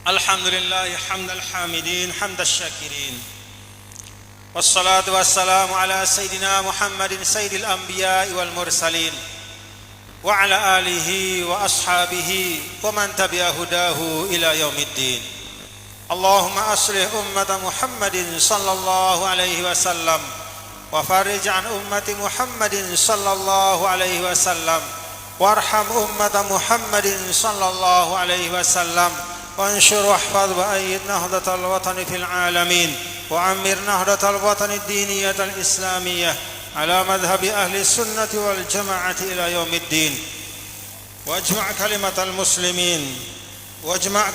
الحمد لله حمد الحامدين حمد الشاكرين والصلاة والسلام على سيدنا محمد سيد الأنبياء والمرسلين وعلى آله وأصحابه ومن تبع هداه إلى يوم الدين. اللهم أصلح أمة محمد صلى الله عليه وسلم وفرج عن أمة محمد صلى الله عليه وسلم وارحم أمة محمد صلى الله عليه وسلم وانشر واحفظ وأيد نهضة الوطن في العالمين وعمر نهضة الوطن الدينية الإسلامية على مذهب أهل السنة والجماعة إلى يوم الدين. واجمع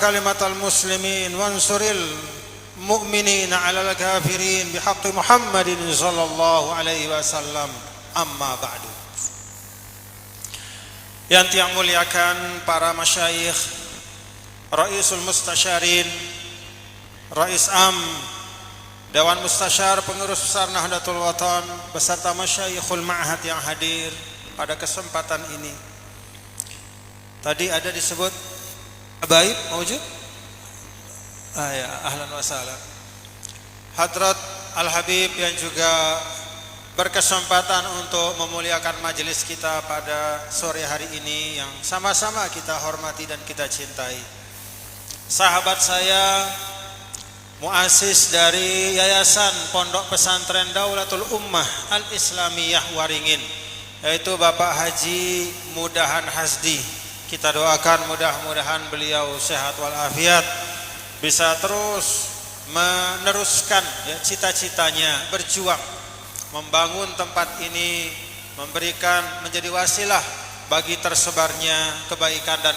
كلمة المسلمين وانصر المؤمنين على الكافرين بحق محمد صلى الله عليه wasallam. Amma ba'du. Yang tiang muliakan para masyayikh, Raisul Mustasyarin, Rais Am, Dewan Mustasyar, Pengurus Besar Nahdlatul Watan, beserta masyayikhul ma'had yang hadir pada kesempatan ini. Tadi ada disebut Abaib, mawujud? Ya, ahlan wa sahlan. Hadrat Al-Habib yang juga berkesempatan untuk memuliakan majelis kita pada sore hari ini yang sama-sama kita hormati dan kita cintai. Sahabat saya, muassis dari Yayasan Pondok Pesantren Daulatul Ummah Al-Islamiyah Waringin, yaitu Bapak Haji Mudahan Hasdi. Kita doakan mudah-mudahan beliau sehat walafiat, bisa terus meneruskan cita-citanya, berjuang membangun tempat ini, menjadi wasilah bagi tersebarnya kebaikan dan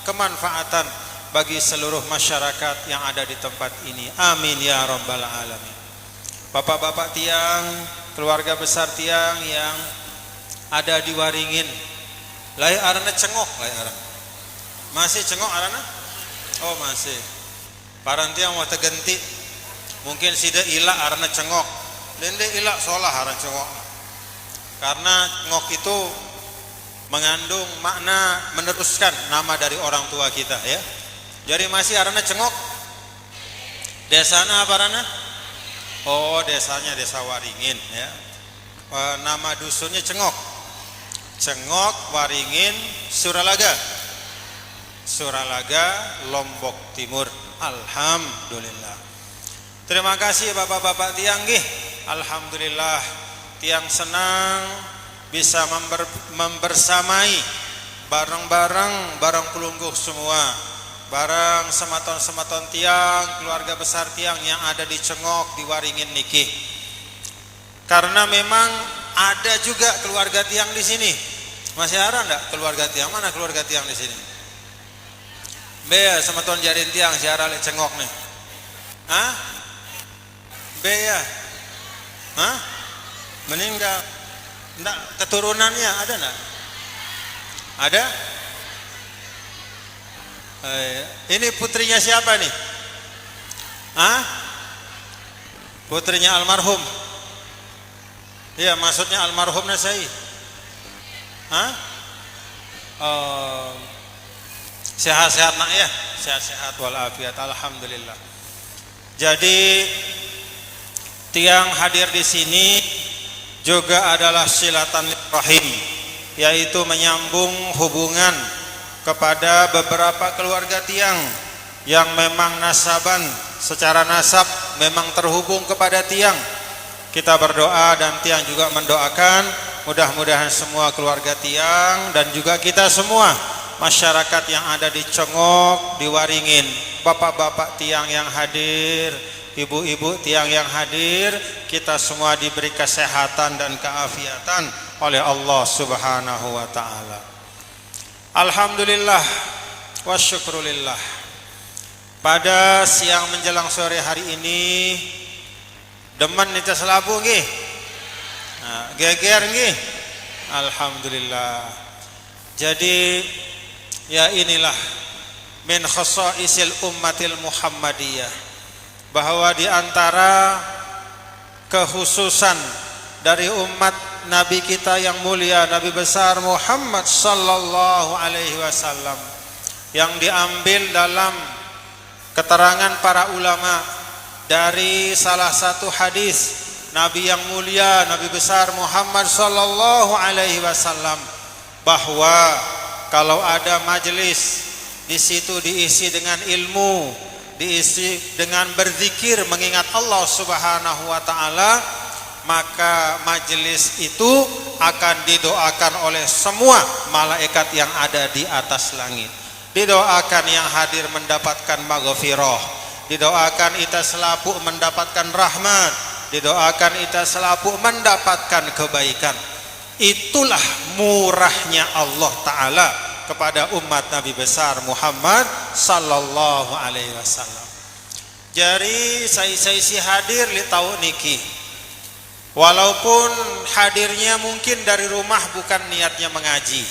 kemanfaatan bagi seluruh masyarakat yang ada di tempat ini. Amin ya rabbal alamin. Bapak-bapak tiang, keluarga besar tiang yang ada di Waringin, lai arana cengok, lai arana masih cengok arana? Oh masih. Parang tiang mau tegenti, mungkin sida ila arana cengok, lende ila solah arana cengok. Karena ngok itu mengandung makna meneruskan nama dari orang tua kita, ya. Jadi masih arana cengok. Desana apa arana? Oh, desanya desa Waringin, ya. Nama dusunnya Cengok. Cengok, Waringin, Suralaga, Lombok Timur. Alhamdulillah. Terima kasih bapak-bapak tiang nggih. Alhamdulillah, tiang senang bisa membersamai bareng-bareng bareng pelungguh semua. Barang sematon-sematon tiang, keluarga besar tiang yang ada di Cengok, di Waringin niki. Karena memang ada juga keluarga tiang di sini. Masih ada enggak keluarga tiang? Mana keluarga tiang di sini? Bea sematon jarin tiang siara le Cengok nih. Hah? Bea. Hah? Meninggal. Enggak, keturunannya ada enggak? Ada? Ini putrinya siapa nih? Hah? Putrinya almarhum. Iya, maksudnya almarhum Nasai. Hah? Sehat-sehat nak ya? Sehat-sehat walafiat, alhamdulillah. Jadi tiang hadir di sini juga adalah silatan rahim, yaitu menyambung hubungan kepada beberapa keluarga tiang yang memang nasaban, secara nasab memang terhubung kepada tiang. Kita berdoa dan tiang juga mendoakan mudah-mudahan semua keluarga tiang dan juga kita semua masyarakat yang ada di Cengok, di Waringin, bapak-bapak tiang yang hadir, ibu-ibu tiang yang hadir, kita semua diberi kesehatan dan keafiatan oleh Allah Subhanahu wa taala. Alhamdulillah wa syukrulillah. Pada siang menjelang sore hari ini demen nita selabu nggih. Nah, geger nggih. Alhamdulillah. Jadi ya inilah min khasaisil ummatil Muhammadiyah, bahwa di antara kekhususan dari umat Nabi kita yang mulia, Nabi besar Muhammad sallallahu alaihi wasallam, yang diambil dalam keterangan para ulama dari salah satu hadis Nabi yang mulia, Nabi besar Muhammad sallallahu alaihi wasallam, bahwa kalau ada majelis di situ diisi dengan ilmu, diisi dengan berzikir mengingat Allah Subhanahu wa taala, maka majelis itu akan didoakan oleh semua malaikat yang ada di atas langit. Didoakan yang hadir mendapatkan maghfirah, didoakan ita selaput mendapatkan rahmat, didoakan ita selaput mendapatkan kebaikan. Itulah murahnya Allah Ta'ala kepada umat Nabi besar Muhammad sallallahu alaihi wasallam. Jadi saya hadir li tahu niki, walaupun hadirnya mungkin dari rumah bukan niatnya mengaji.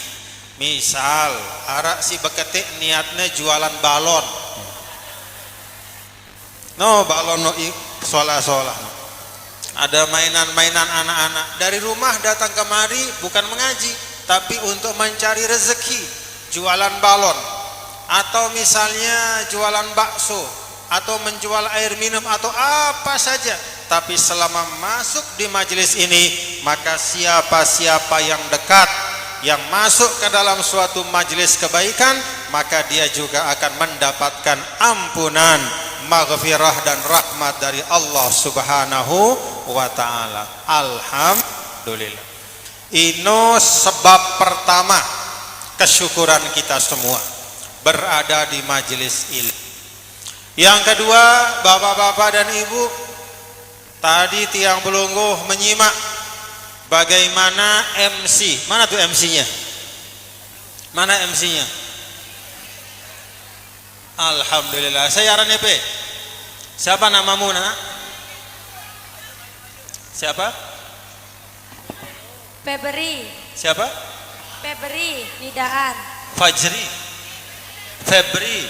Misal arak si beketik niatnya jualan balon, no balon no solah-solah, ada mainan-mainan anak-anak. Dari rumah datang kemari bukan mengaji, tapi untuk mencari rezeki, jualan balon, atau misalnya jualan bakso, atau menjual air minum, atau apa saja. Tapi selama masuk di majelis ini, maka siapa-siapa yang dekat, yang masuk ke dalam suatu majelis kebaikan, maka dia juga akan mendapatkan ampunan, maghfirah dan rahmat dari Allah Subhanahu wa taala. Alhamdulillah. Ini sebab pertama kesyukuran kita semua berada di majelis ilmu. Yang kedua, bapak-bapak dan ibu, tadi tiang belungguh menyimak bagaimana MC. Mana tuh MC-nya? Mana MC-nya? Alhamdulillah. Saya Yaran EP. Siapa namamu, nak? Siapa? Febri. Siapa? Febri Nidaan. Fajri. Febri.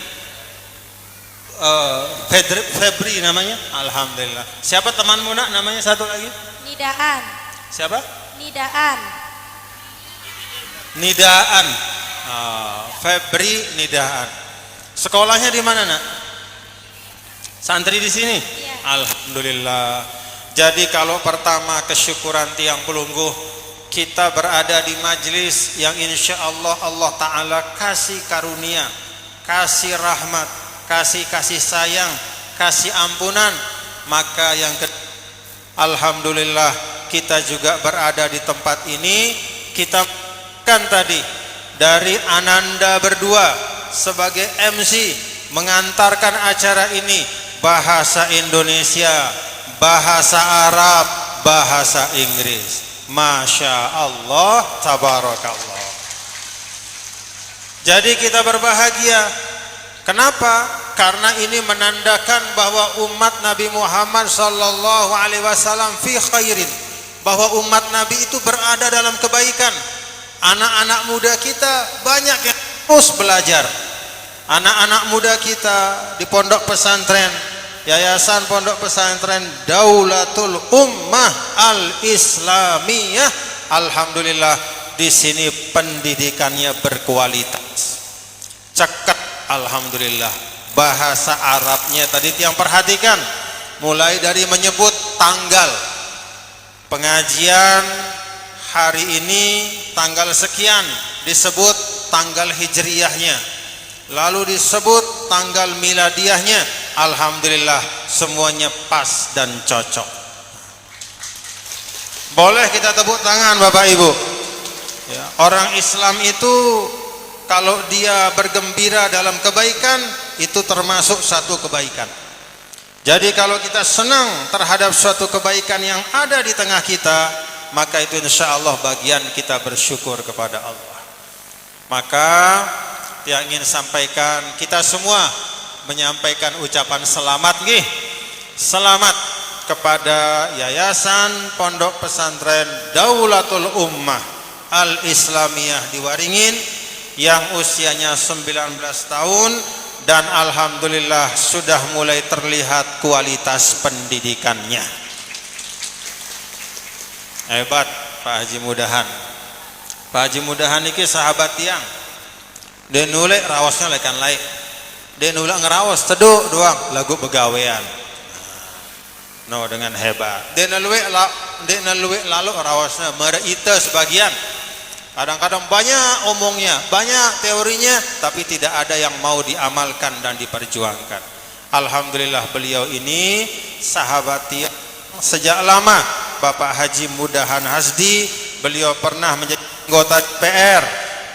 Febri namanya. Alhamdulillah. Siapa temanmu, nak? Namanya satu lagi? Nidaan. Siapa? Nidaan. Nidaan. Febri Nidaan. Sekolahnya di mana, nak? Santri di sini? Iya. Alhamdulillah. Jadi kalau pertama kesyukuran tiang pelungguh, kita berada di majlis yang insya Allah Allah Ta'ala kasih karunia, kasih rahmat, kasih sayang, kasih ampunan. Maka yang alhamdulillah kita juga berada di tempat ini. Kita kan tadi dari Ananda berdua sebagai MC mengantarkan acara ini, bahasa Indonesia, bahasa Arab, bahasa Inggris. Masya Allah, tabarakallah. Jadi kita berbahagia. Kenapa? Karena ini menandakan bahwa umat Nabi Muhammad sallallahu alaihi wasallam fi khairin, bahwa umat Nabi itu berada dalam kebaikan. Anak-anak muda kita banyak yang terus belajar. Anak-anak muda kita di pondok pesantren, Yayasan Pondok Pesantren Daulatul Ummah Al-Islamiyah, alhamdulillah di sini pendidikannya berkualitas. Ceket, alhamdulillah. Bahasa Arabnya tadi yang perhatikan, mulai dari menyebut tanggal pengajian hari ini, tanggal sekian disebut tanggal hijriyahnya, lalu disebut tanggal miladiahnya. Alhamdulillah semuanya pas dan cocok. Boleh kita tepuk tangan Bapak Ibu ya. Orang Islam itu kalau dia bergembira dalam kebaikan, itu termasuk satu kebaikan. Jadi kalau kita senang terhadap suatu kebaikan yang ada di tengah kita, maka itu insya Allah bagian kita bersyukur kepada Allah. Maka yang ingin sampaikan, kita semua menyampaikan ucapan selamat nggih. Selamat kepada Yayasan Pondok Pesantren Daulatul Ummah Al-Islamiyah di Waringin yang usianya 19 tahun dan alhamdulillah sudah mulai terlihat kualitas pendidikannya. Hebat Pak Haji Mudahan. Pak Haji Mudahan ini sahabat tiang. Dia nulik rawasnya lekan lain. dia ulah ngerawas teduk doang lagu begawean. No dengan hebat. Dia naluwe lalu rawasnya mereita sebagian. Kadang-kadang banyak omongnya, banyak teorinya, tapi tidak ada yang mau diamalkan dan diperjuangkan. Alhamdulillah beliau ini sahabat sejak lama. Bapak Haji Mudahan Hasdi, beliau pernah menjadi anggota DPR,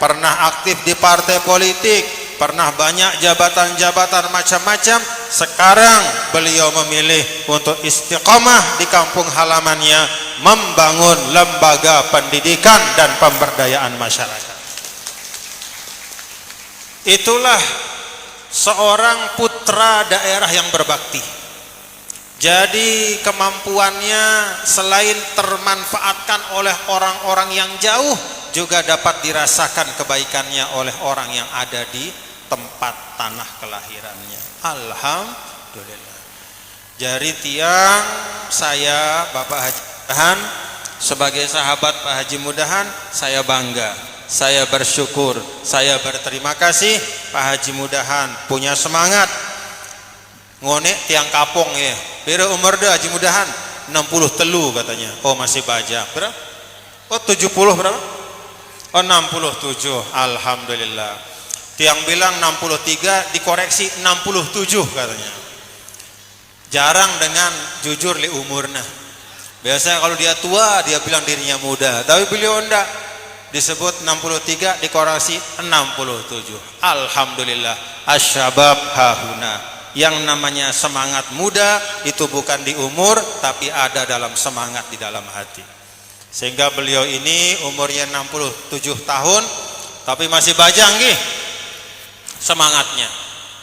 pernah aktif di partai politik, pernah banyak jabatan-jabatan macam-macam. Sekarang beliau memilih untuk istiqomah di kampung halamannya, membangun lembaga pendidikan dan pemberdayaan masyarakat. Itulah seorang putra daerah yang berbakti. Jadi kemampuannya selain termanfaatkan oleh orang-orang yang jauh, juga dapat dirasakan kebaikannya oleh orang yang ada di tempat tanah kelahirannya. Alhamdulillah. Jadi tiang saya Bapak Haji Mudahan, sebagai sahabat Pak Haji Mudahan, saya bangga, saya bersyukur, saya berterima kasih. Pak Haji Mudahan punya semangat ngonek tiang kapong ya. Bira umur dah Haji Mudahan 60 telu katanya. Oh masih bajak. Berapa? Oh 70 berapa? Oh 67. Alhamdulillah. Tiang bilang 63, dikoreksi 67 katanya. Jarang dengan jujur li umurnya. Biasanya kalau dia tua dia bilang dirinya muda, tapi beliau enggak. Disebut 63, dikoreksi 67. Alhamdulillah. Asyabab hahuna. Yang namanya semangat muda itu bukan di umur, tapi ada dalam semangat di dalam hati. Sehingga beliau ini umurnya 67 tahun, tapi masih bajang nggih.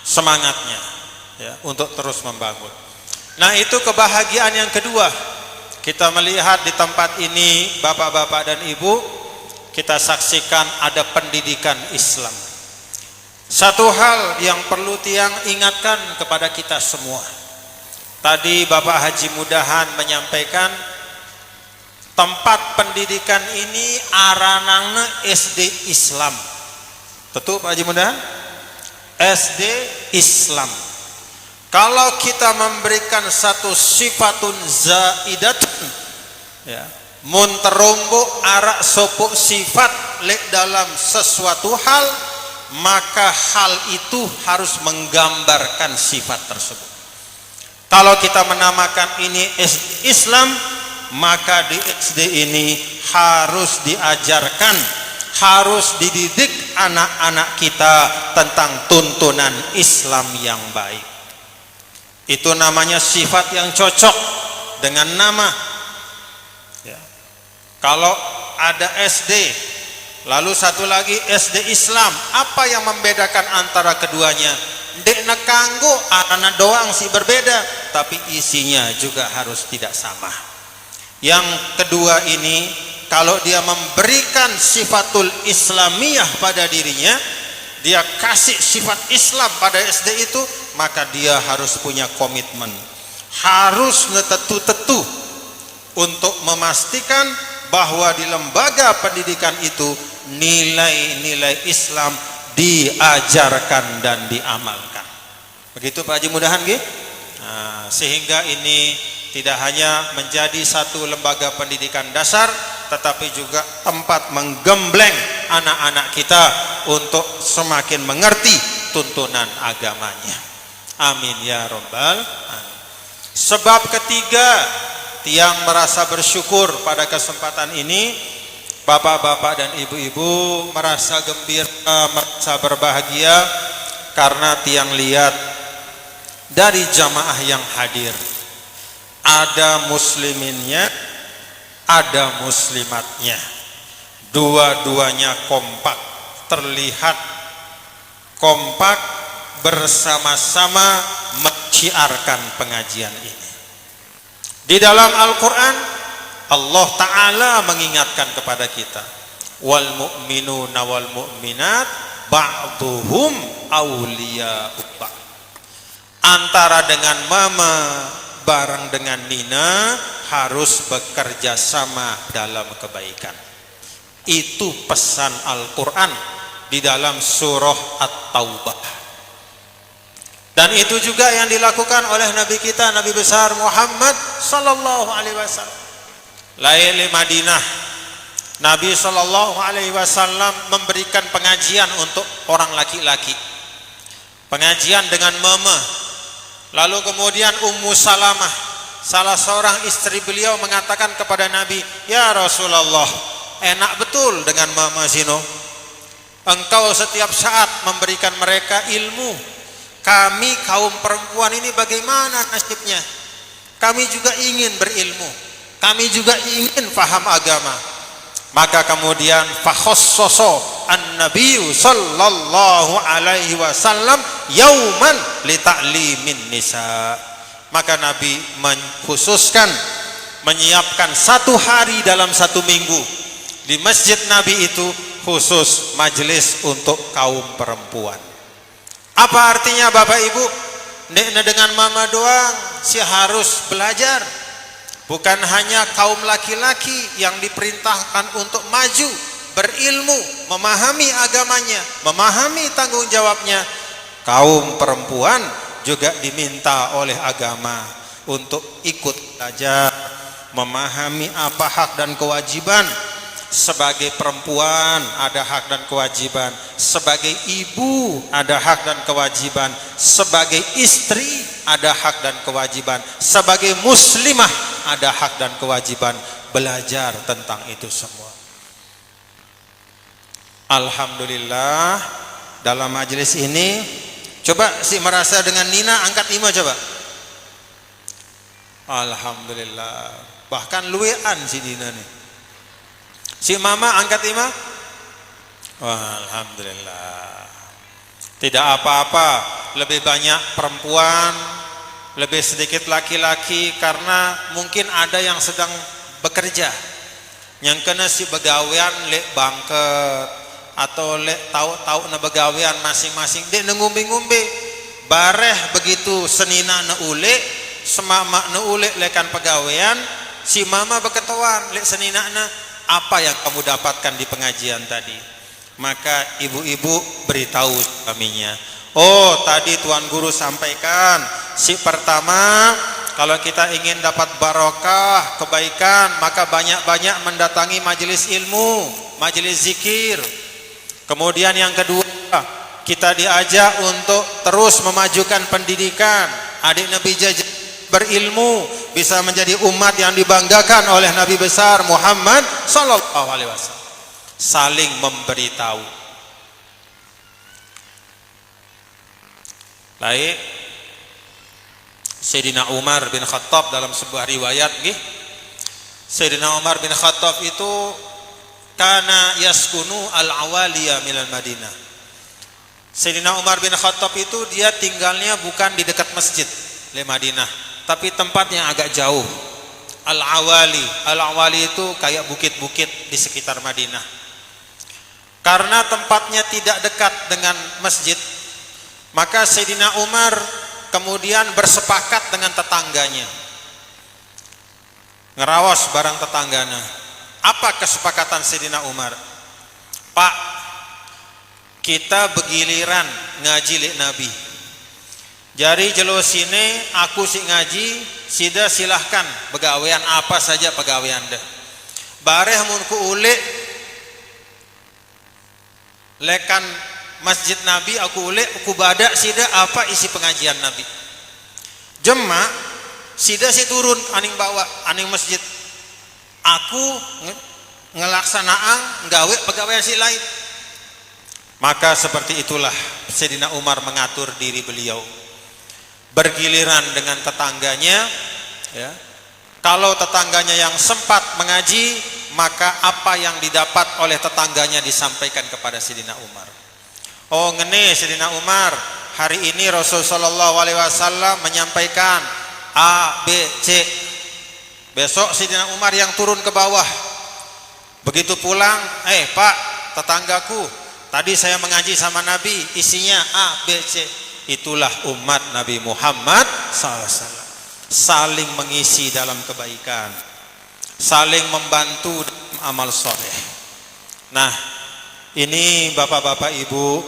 Semangatnya ya, untuk terus membangun. Nah, itu kebahagiaan yang kedua. Kita melihat di tempat ini, bapak-bapak dan ibu, kita saksikan ada pendidikan Islam. Satu hal yang perlu tiang ingatkan kepada kita semua. Tadi Bapak Haji Mudahan menyampaikan tempat pendidikan ini aranangna SD Islam. Betul Pak Haji Mudahan? SD Islam. Kalau kita memberikan satu sifatun zaidatun, ya, mun terombok arak sopok sifat lek dalam sesuatu hal, maka hal itu harus menggambarkan sifat tersebut. Kalau kita menamakan ini SD Islam, maka di SD ini harus diajarkan, harus dididik anak-anak kita tentang tuntunan Islam yang baik. Itu namanya sifat yang cocok dengan nama ya. Kalau ada SD lalu satu lagi SD Islam, apa yang membedakan antara keduanya? Dek nekanggo arana doang sih berbeda, tapi isinya juga harus tidak sama. Yang kedua ini, kalau dia memberikan sifatul Islamiyah pada dirinya, dia kasih sifat Islam pada SD itu, maka dia harus punya komitmen, harus ngetetu-tetu untuk memastikan bahwa di lembaga pendidikan itu nilai-nilai Islam diajarkan dan diamalkan. Begitu Pak Haji Mudahan nggih? Nah, sehingga ini tidak hanya menjadi satu lembaga pendidikan dasar, tetapi juga tempat menggembleng anak-anak kita untuk semakin mengerti tuntunan agamanya. Amin ya rabbal alamin. Sebab ketiga, tiang merasa bersyukur pada kesempatan ini. Bapak-bapak dan ibu-ibu merasa gembira, merasa berbahagia karena tiang lihat dari jamaah yang hadir ada musliminnya, ada muslimatnya, dua-duanya kompak, terlihat kompak bersama-sama menciarkan pengajian ini. Di dalam Al-Quran Allah Ta'ala mengingatkan kepada kita, wal mu'minuna wal mu'minat ba'duhum awliya'u ba'd. Antara dengan mama bareng dengan Nina harus bekerja sama dalam kebaikan. Itu pesan Al-Quran di dalam surah At-Taubah. Dan itu juga yang dilakukan oleh Nabi kita, Nabi besar Muhammad sallallahu alaihi wasallam. Lain di Madinah, Nabi sallallahu alaihi wasallam memberikan pengajian untuk orang laki-laki. Pengajian dengan mama. Lalu kemudian Ummu Salamah, salah seorang istri beliau, mengatakan kepada Nabi, "Ya Rasulullah, enak betul dengan mama Zino. Engkau setiap saat memberikan mereka ilmu. Kami kaum perempuan ini bagaimana nasibnya? Kami juga ingin berilmu. Kami juga ingin paham agama." Maka kemudian fakhassasa an-nabiyyu sallallahu alaihi wasallam yauman li ta'limin nisa. Maka Nabi mengkhususkan, menyiapkan satu hari dalam satu minggu di masjid Nabi itu khusus majelis untuk kaum perempuan. Apa artinya Bapak Ibu? Nek dengan mama doang si harus belajar. Bukan hanya kaum laki-laki yang diperintahkan untuk maju, berilmu, memahami agamanya, memahami tanggung jawabnya. Kaum perempuan juga diminta oleh agama untuk ikut belajar, memahami apa hak dan kewajiban. Sebagai perempuan ada hak dan kewajiban, sebagai ibu ada hak dan kewajiban, sebagai istri ada hak dan kewajiban, sebagai muslimah ada hak dan kewajiban. Belajar tentang itu semua. Alhamdulillah, dalam majelis ini, coba si merasa dengan Nina, angkat ima coba. Alhamdulillah, bahkan luwean si Nina nih. Si mama angkat ima. Alhamdulillah. Tidak apa-apa, lebih banyak perempuan, lebih sedikit laki-laki, karena mungkin ada yang sedang bekerja, yang kena si begawean lek bangket atau lek tahu na begawean masing-masing dek ngumbe-ngumbe bareh begitu senina na ule, semama na ule lekan pegawean, si mama beketuan lek senina na apa yang kamu dapatkan di pengajian tadi. Maka ibu-ibu beritahu suaminya, oh tadi Tuan Guru sampaikan, si pertama, kalau kita ingin dapat barokah, kebaikan, maka banyak-banyak mendatangi majelis ilmu, majelis zikir. Kemudian yang kedua, kita diajak untuk terus memajukan pendidikan. Adik Nabi Jajah berilmu, bisa menjadi umat yang dibanggakan oleh Nabi besar Muhammad sallallahu alaihi wasallam. Saling memberitahu. Baik, Sayyidina Umar bin Khattab dalam sebuah riwayat nggih, Sayyidina Umar bin Khattab itu kana yaskunu al-awaliya minal Madinah. Sayyidina Umar bin Khattab itu dia tinggalnya bukan di dekat masjid di Madinah, tapi tempat yang agak jauh. Al-awali, al-awali itu kayak bukit-bukit di sekitar Madinah. Karena tempatnya tidak dekat dengan masjid, maka Sayyidina Umar kemudian bersepakat dengan tetangganya, ngerawas barang tetangganya. Apa kesepakatan Sayyidina Umar? Pak, kita begiliran ngaji lek Nabi. Jari jelo sini aku si ngaji, sida silahkan begawean apa saja pegawean deh. Bareh mun ku ule lekan masjid Nabi, aku ule aku badak sida apa isi pengajian Nabi. Jema sida si turun aning bawa aning masjid. Aku ngelaksanaan gawe pegawai si lain. Maka seperti itulah Sayyidina Umar mengatur diri beliau. Bergiliran dengan tetangganya, ya. Kalau tetangganya yang sempat mengaji, maka apa yang didapat oleh tetangganya disampaikan kepada Sayyidina Umar. Oh ngene Sayyidina Umar, hari ini Rasulullah SAW menyampaikan A, B, C. Besok Sayyidina Umar yang turun ke bawah. Begitu pulang, Pak, tetanggaku, tadi saya mengaji sama Nabi, isinya A, B, C. Itulah umat Nabi Muhammad SAW. Saling mengisi dalam kebaikan, saling membantu dalam amal soleh. Nah, ini bapak-bapak ibu,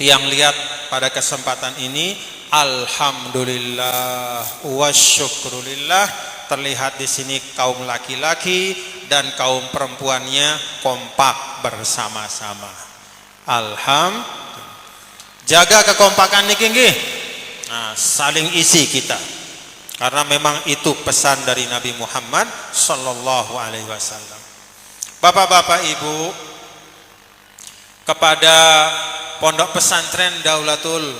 tiang lihat pada kesempatan ini alhamdulillah wasyukrulillah, terlihat di sini kaum laki-laki dan kaum perempuannya kompak bersama-sama. Alhamdulillah. Jaga kekompakan niki nggih. Nah, saling isi kita. Karena memang itu pesan dari Nabi Muhammad sallallahu alaihi wasallam. Bapak-bapak, Ibu, kepada Pondok Pesantren Daulatul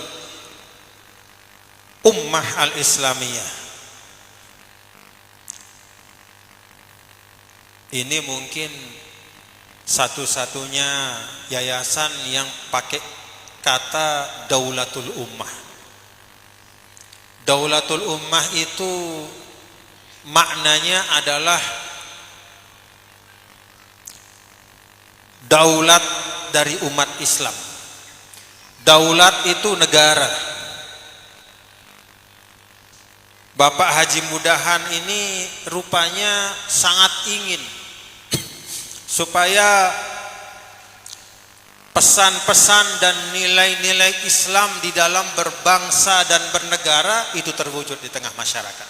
Ummah Al-Islamiyah, ini mungkin satu-satunya yayasan yang pakai kata Daulatul Ummah. Daulatul Ummah itu maknanya adalah daulat dari umat Islam. Daulat itu negara. Bapak Haji Mudahan ini rupanya sangat ingin supaya pesan-pesan dan nilai-nilai Islam di dalam berbangsa dan bernegara itu terwujud di tengah masyarakat.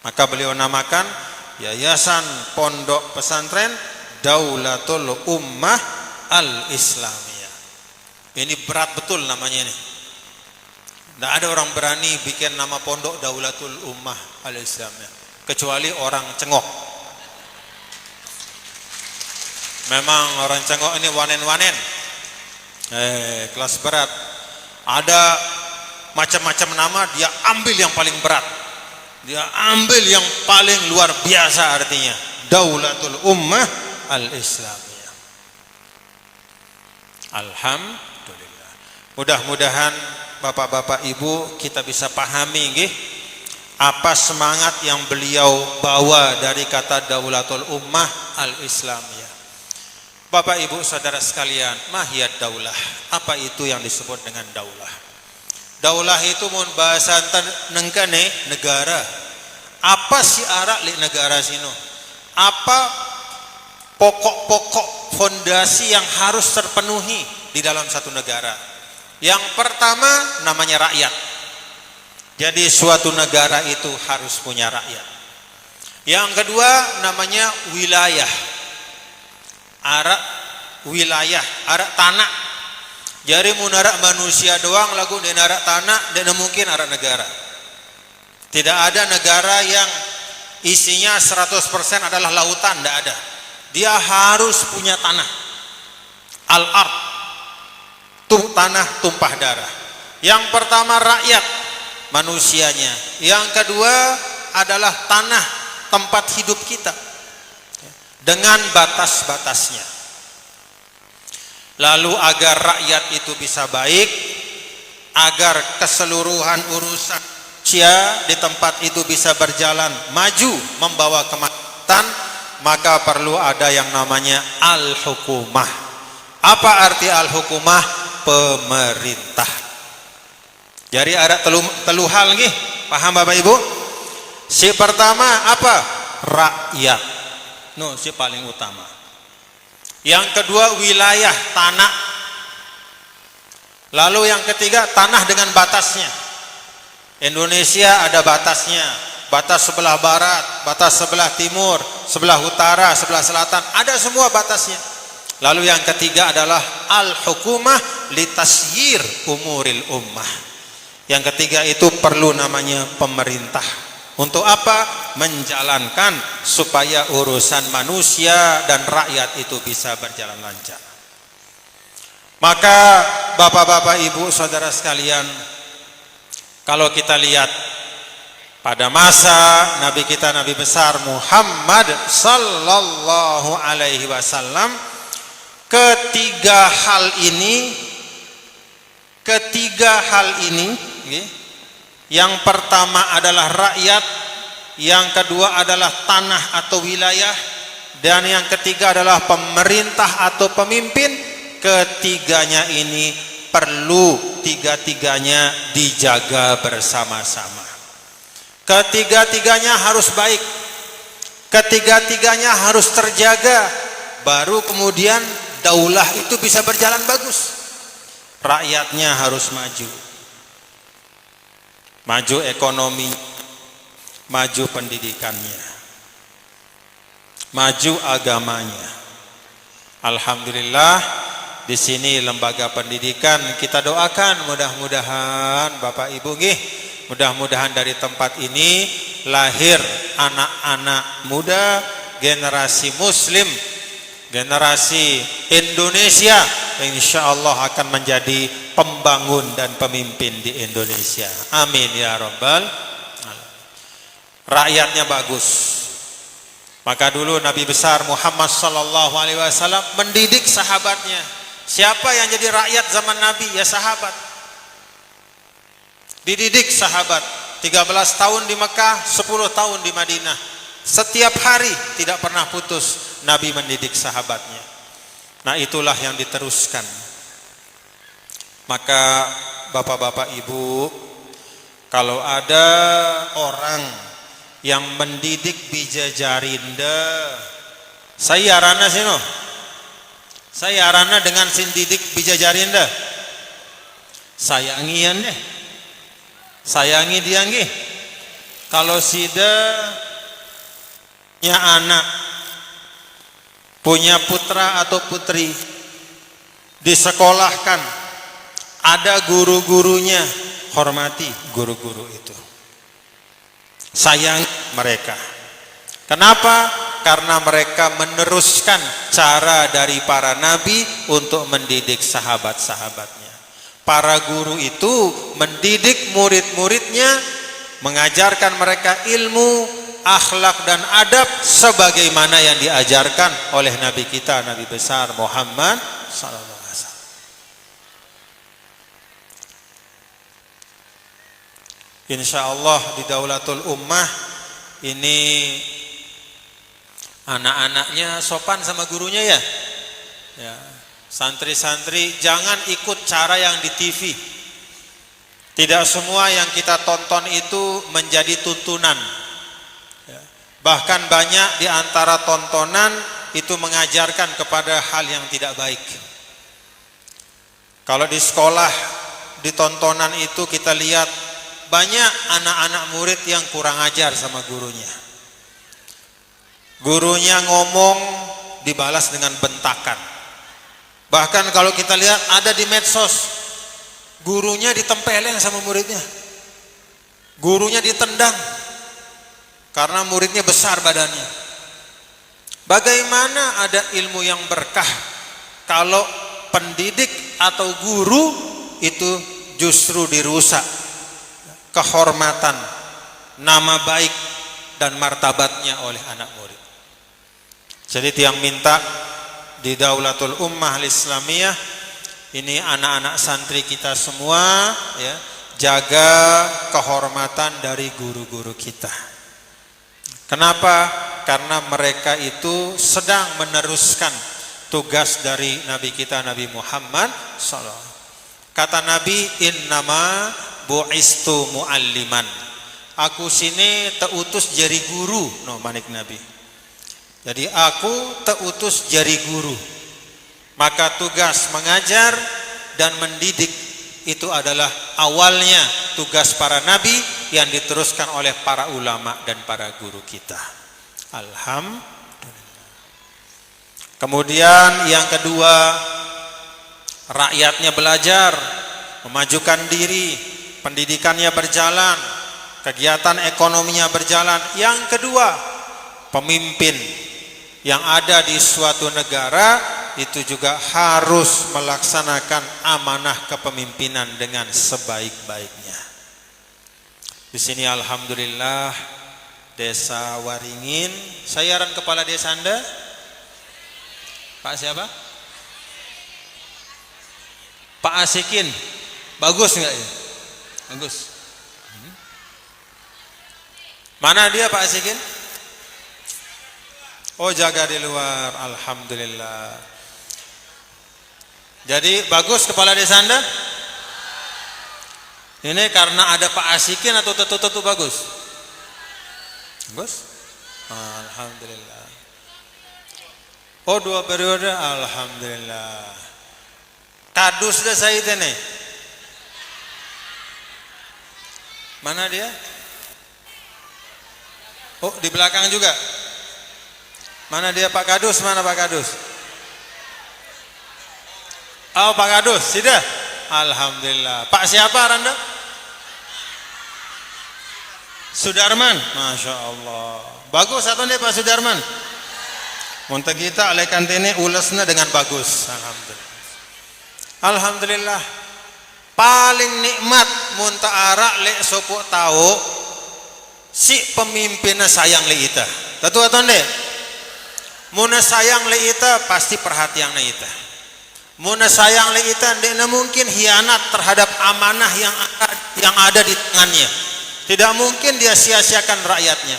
Maka beliau namakan Yayasan Pondok Pesantren Daulatul Ummah Al-Islamiyah. Ini berat betul namanya ini. Tidak ada orang berani bikin nama pondok Daulatul Ummah Al-Islamiyah kecuali orang cengok. Memang orang cengok ini wanen-wanen. Kelas berat. Ada macam-macam nama, dia ambil yang paling berat. Dia ambil yang paling luar biasa artinya. Daulatul Ummah Al-Islamiyah. Alhamdulillah. Mudah-mudahan Bapak-bapak Ibu kita bisa pahami nggih apa semangat yang beliau bawa dari kata Daulatul Ummah Al-Islamiyah. Bapak Ibu saudara sekalian, mahiyat daulah. Apa itu yang disebut dengan daulah? Daulah itu mun bahasa nengkane negara. Apa si arak li negara sino? Apa pokok-pokok fondasi yang harus terpenuhi di dalam satu negara? Yang pertama namanya rakyat. Jadi suatu negara itu harus punya rakyat. Yang kedua namanya wilayah. Arak wilayah, arak tanah. Jadi munarak manusia doang lagu di arak tanah dan mungkin arak negara. Tidak ada negara yang isinya 100% adalah lautan, tidak ada. Dia harus punya tanah. Al-ard, tanah tumpah darah. Yang pertama rakyat, manusianya. Yang kedua adalah tanah tempat hidup kita dengan batas-batasnya. Lalu agar rakyat itu bisa baik, agar keseluruhan urusan manusia di tempat itu bisa berjalan maju membawa kemaslahatan, maka perlu ada yang namanya al-hukumah. Apa arti al-hukumah? Pemerintah. Jadi ada telu hal nggih, paham Bapak Ibu? Si pertama apa? Rakyat. No, si paling utama. Yang kedua wilayah, tanah. Lalu yang ketiga tanah dengan batasnya. Indonesia ada batasnya. Batas sebelah barat, batas sebelah timur, sebelah utara, sebelah selatan, ada semua batasnya. Lalu yang ketiga adalah al-hukumah litasyir umuril ummah. Yang ketiga itu perlu namanya pemerintah. Untuk apa? Menjalankan supaya urusan manusia dan rakyat itu bisa berjalan lancar. Maka bapak-bapak, ibu, saudara sekalian, kalau kita lihat pada masa Nabi kita, Nabi besar Muhammad sallallahu alaihi wasallam, ketiga hal ini, yang pertama adalah rakyat, yang kedua adalah tanah atau wilayah, dan yang ketiga adalah pemerintah atau pemimpin. Ketiganya ini perlu tiga-tiganya dijaga bersama-sama. Ketiga-tiganya harus baik, ketiga-tiganya harus terjaga, baru kemudian daulah itu bisa berjalan bagus. rakyatnya harus maju. Maju ekonomi, maju pendidikannya, maju agamanya. Alhamdulillah di sini lembaga pendidikan kita doakan mudah-mudahan Bapak Ibu nggih, mudah-mudahan dari tempat ini lahir anak-anak muda, generasi muslim, generasi Indonesia yang insya Allah akan menjadi pembangun dan pemimpin di Indonesia. Amin ya rabbal alamin. Rakyatnya bagus. Maka dulu Nabi besar Muhammad sallallahu alaihi wasallam mendidik sahabatnya. Siapa yang jadi rakyat zaman Nabi? Ya sahabat. Dididik sahabat. 13 tahun di Mekah, 10 tahun di Madinah. Setiap hari tidak pernah putus Nabi mendidik sahabatnya. Nah, itulah yang diteruskan. Maka Bapak-bapak Ibu, kalau ada orang yang mendidik bijajarinda, saya arana sino. Saya arana dengan sindidik bijajarinda. Sayangian deh. Sayangi dia nggih. Kalau sida punya anak, punya putra atau putri, disekolahkan, ada guru-gurunya, hormati guru-guru itu. Sayang mereka. Kenapa? Karena mereka meneruskan cara dari para nabi untuk mendidik sahabat-sahabatnya. Para guru itu mendidik murid-muridnya, mengajarkan mereka ilmu, akhlak dan adab sebagaimana yang diajarkan oleh Nabi kita, Nabi besar Muhammad sallallahu alaihi wasallam. Insyaallah di Daulatul Ummah ini anak-anaknya sopan sama gurunya ya. Ya. Santri-santri jangan ikut cara yang di TV. Tidak semua yang kita tonton itu menjadi tuntunan. Ya. Bahkan banyak di antara tontonan itu mengajarkan kepada hal yang tidak baik. Kalau di sekolah, di tontonan itu kita lihat banyak anak-anak murid yang kurang ajar sama gurunya. Gurunya ngomong dibalas dengan bentakan. Bahkan kalau kita lihat ada di medsos, gurunya ditempeleng sama muridnya. Gurunya ditendang karena muridnya besar badannya. Bagaimana ada ilmu yang berkah kalau pendidik atau guru itu justru dirusak kehormatan, nama baik dan martabatnya oleh anak murid. Jadi tiang minta di Daulatul Ummah Al-Islamiyah ini anak-anak santri kita semua ya, jaga kehormatan dari guru-guru kita. Kenapa? Karena mereka itu sedang meneruskan tugas dari Nabi kita Nabi Muhammad SAW. Kata Nabi, innama bu'istu mu'alliman. Aku sini teutus jadi guru, no manik Nabi. Jadi aku teutus jadi guru. Maka tugas mengajar dan mendidik itu adalah awalnya tugas para nabi yang diteruskan oleh para ulama dan para guru kita. Alhamdulillah. Kemudian yang kedua, rakyatnya belajar, memajukan diri, pendidikannya berjalan, kegiatan ekonominya berjalan. Yang kedua, pemimpin yang ada di suatu negara itu juga harus melaksanakan amanah kepemimpinan dengan sebaik-baiknya. Di sini alhamdulillah Desa Waringin, saya kepala desa Anda Pak siapa? Pak Asikin. Bagus enggak ya? Bagus. Mana dia Pak Asikin? Oh, jaga di luar. Alhamdulillah. Jadi bagus kepala desa Anda? Ini karena ada Pak Asikin atau tentu bagus? Bagus? Alhamdulillah. Oh, 2 periode. Alhamdulillah. Kadus dah saya nih. Mana dia? Oh, di belakang juga. Mana dia Pak Kadus? Mana Pak Kadus? Oh, Pak Kadus, sudah. Alhamdulillah. Pak siapa Randa? Sudarman. Masya Allah. Bagus atau nih Pak Sudarman? Muntah kita oleh kantene ulasnya dengan bagus. Alhamdulillah. Alhamdulillah. Paling nikmat muntah arak lek sopok tahu si pemimpinnya sayang le ita. Tentu atau nih? Muna sayang le ita pasti perhatian le ita. Muna sayang le ita tidak mungkin hianat terhadap amanah yang ada di tangannya. Tidak mungkin dia sia-siakan rakyatnya.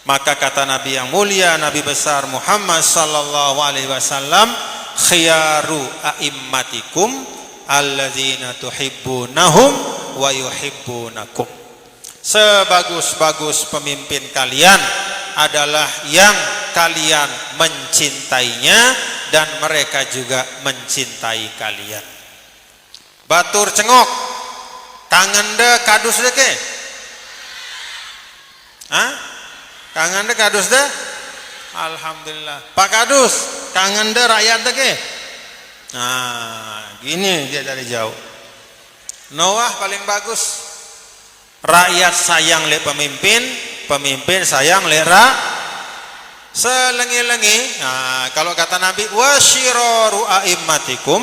Maka kata Nabi yang mulia, Nabi besar Muhammad sallallahu alaihi wasallam, khiyaru a'immatikum alladzina tuhibbunahum wa yuhibbunakum. Sebagus-bagus pemimpin kalian adalah yang kalian mencintainya dan mereka juga mencintai kalian. Batur cengok kangen de kadus de ke? Hah? Kangen de kadus de? Alhamdulillah. Pak Kadus kangen de rakyat de ke? Nah, gini dia dari jauh. Noah paling bagus. Rakyat sayang le pemimpin, pemimpin sayang le selengi-lengi. Nah, kalau kata Nabi, wasyiraru a'immatikum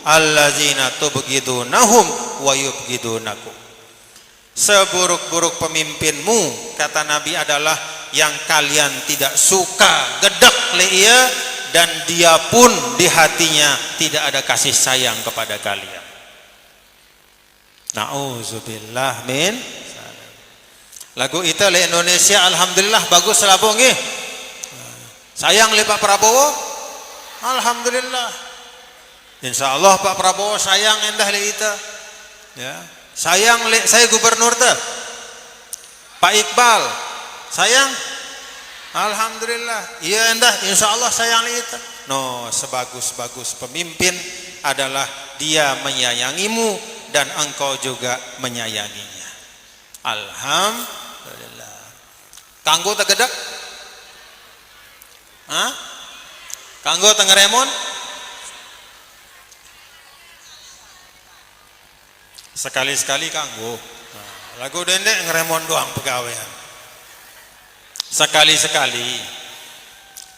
allazina tubghidunahum wa yubghidunakum. Seburuk-buruk pemimpinmu, kata Nabi, adalah yang kalian tidak suka, gedek le ia, dan dia pun di hatinya tidak ada kasih sayang kepada kalian. Nauzubillah min. Lagu itu le Indonesia alhamdulillah bagus selabung nggih. Sayang le Pak Prabowo? Alhamdulillah. Insyaallah Pak Prabowo sayang endah le kita. Ya. Sayang le saya gubernur teh. Pak Iqbal sayang? Alhamdulillah. Iya endah insyaallah sayang le kita. No, sebagus-bagus pemimpin adalah dia menyayangimu dan engkau juga menyayanginya. Alhamdulillah. Kanggo tegedek? Hah? Kanggo tengeremon? Sekali-sekali kanggo. Nah, lagu dendek ngeremon doang pegawaian. Sekali-sekali.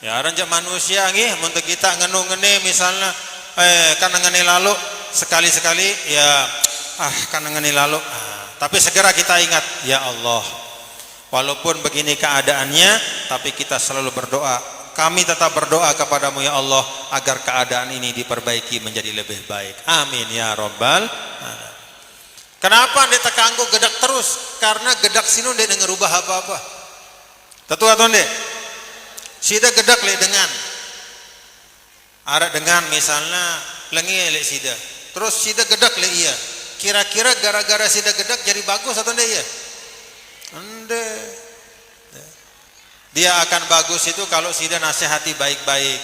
Ya ranjak manusia nggih mun kita ngenu-ngene misalnya kan ngene lalu sekali-sekali ya kan ngene lalu. Tapi segera kita ingat, ya Allah, walaupun begini keadaannya, tapi kita selalu berdoa. Kami tetap berdoa kepadamu ya Allah agar keadaan ini diperbaiki menjadi lebih baik. Amin ya Rabbal alamin. Kenapa dia terganggu gedak terus? Karena gedak sini dia ngerubah apa-apa. Tentu atau ndek? Sida gedak le dengan arah dengan misalnya lengi le sida. Terus sida gedak le iya. Kira-kira gara-gara sida gedak jadi bagus atau ndek ya? Ende. Dia akan bagus itu kalau sida nasihati baik-baik.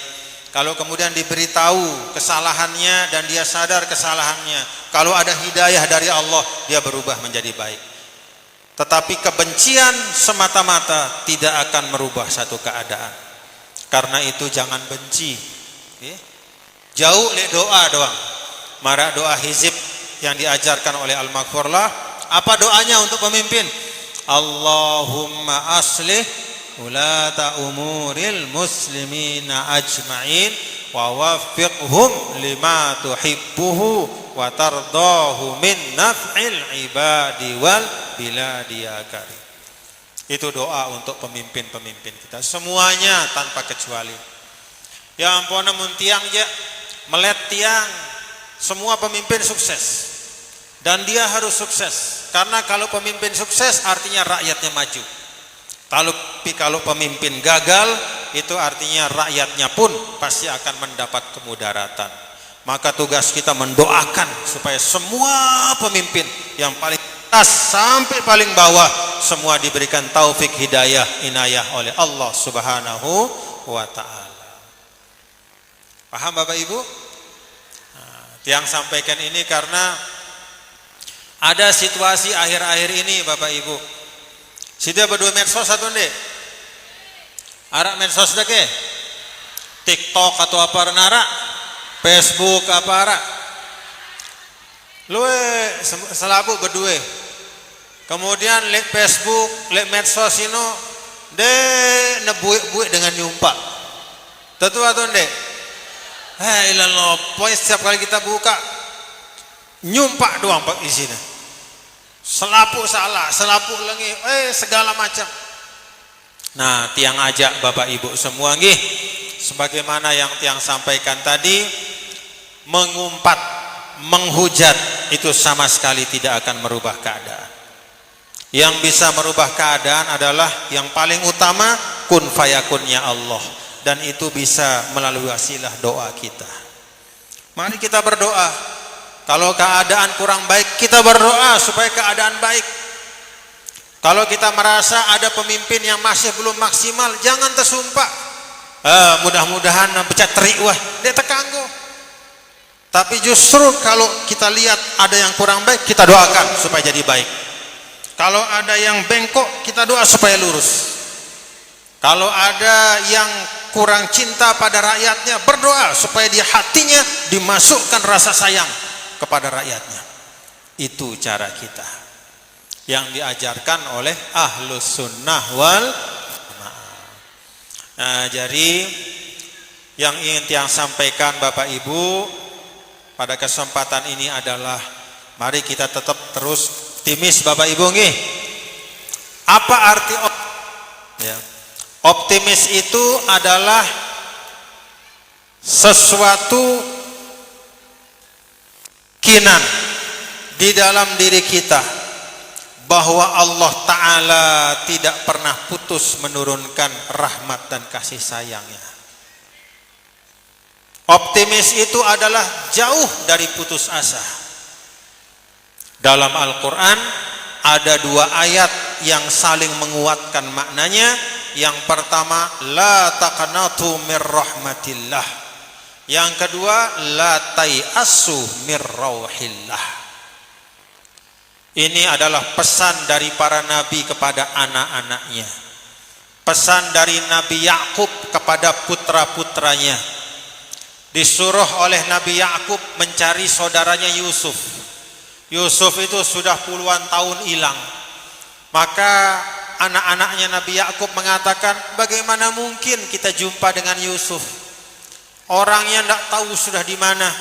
Kalau kemudian diberitahu kesalahannya dan dia sadar kesalahannya, kalau ada hidayah dari Allah, dia berubah menjadi baik. Tetapi kebencian semata-mata tidak akan merubah satu keadaan. Karena itu jangan benci. Jauh le doa doang. Mara doa hizib yang diajarkan oleh Al-Maghfurlah. Apa doanya untuk pemimpin? Allahumma aslih ulata umuril muslimina ajma'in wa waffiqhum lima tuhibbuhu wa tardahu min naf'il ibadi wal biladi ya karim. Itu doa untuk pemimpin-pemimpin kita semuanya tanpa kecuali. Ya ampun mun tiang je melet tiang, semua pemimpin sukses dan dia harus sukses karena kalau pemimpin sukses artinya rakyatnya maju. Tapi kalau pemimpin gagal, itu artinya rakyatnya pun pasti akan mendapat kemudaratan. Maka tugas kita mendoakan supaya semua pemimpin yang paling atas sampai paling bawah semua diberikan taufik hidayah inayah oleh Allah Subhanahu wa ta'ala. Paham Bapak Ibu? Nah, Tiang sampaikan ini karena ada situasi akhir-akhir ini Bapak Ibu. Sida berdua medsos atau ndek? Arak medsos dah ke? TikTok atau apa nara? Facebook apa arak? Lu selabu berdua. Kemudian lek Facebook, lek medsos ino de nebuik-buik dengan nyumpak. Tentu atau ndek? Hai ilallah, poin setiap kali kita buka nyumpak doang pak isinya. Selapuk salah, selapuk lengi, segala macam. Nah, tiang ajak Bapak Ibu semua nggih, sebagaimana yang tiang sampaikan tadi, mengumpat, menghujat itu sama sekali tidak akan merubah keadaan. Yang bisa merubah keadaan adalah yang paling utama kun fayakunnya Allah, dan itu bisa melalui wasilah doa kita. Mari kita berdoa. Kalau keadaan kurang baik, kita berdoa supaya keadaan baik. Kalau kita merasa ada pemimpin yang masih belum maksimal, jangan tersumpah. Mudah-mudahan pecat terik wah, dia tekanggo. Tapi justru kalau kita lihat ada yang kurang baik, kita doakan supaya jadi baik. Kalau ada yang bengkok, kita doa supaya lurus. Kalau ada yang kurang cinta pada rakyatnya, berdoa supaya dia hatinya dimasukkan rasa sayang kepada rakyatnya. Itu cara kita yang diajarkan oleh Ahlus Sunnah wal Jamaah. Nah, jadi yang ingin tiang sampaikan Bapak Ibu pada kesempatan ini adalah mari kita tetap terus optimis Bapak Ibu nggih. Apa arti optimis itu adalah sesuatu keyakinan di dalam diri kita bahwa Allah Ta'ala tidak pernah putus menurunkan rahmat dan kasih sayangnya. Optimis itu adalah jauh dari putus asa. Dalam Al-Quran ada dua ayat yang saling menguatkan maknanya. Yang pertama, la taqnatu mir rahmatillah. Yang kedua, la tai'assu mir rauhillah. Ini adalah pesan dari para nabi kepada anak-anaknya. Pesan dari Nabi Yakub kepada putra-putranya. Disuruh oleh Nabi Yakub mencari saudaranya Yusuf. Yusuf itu sudah puluhan tahun hilang. Maka anak-anaknya Nabi Yakub mengatakan, bagaimana mungkin kita jumpa dengan Yusuf? Orangnya tidak tahu sudah di mana.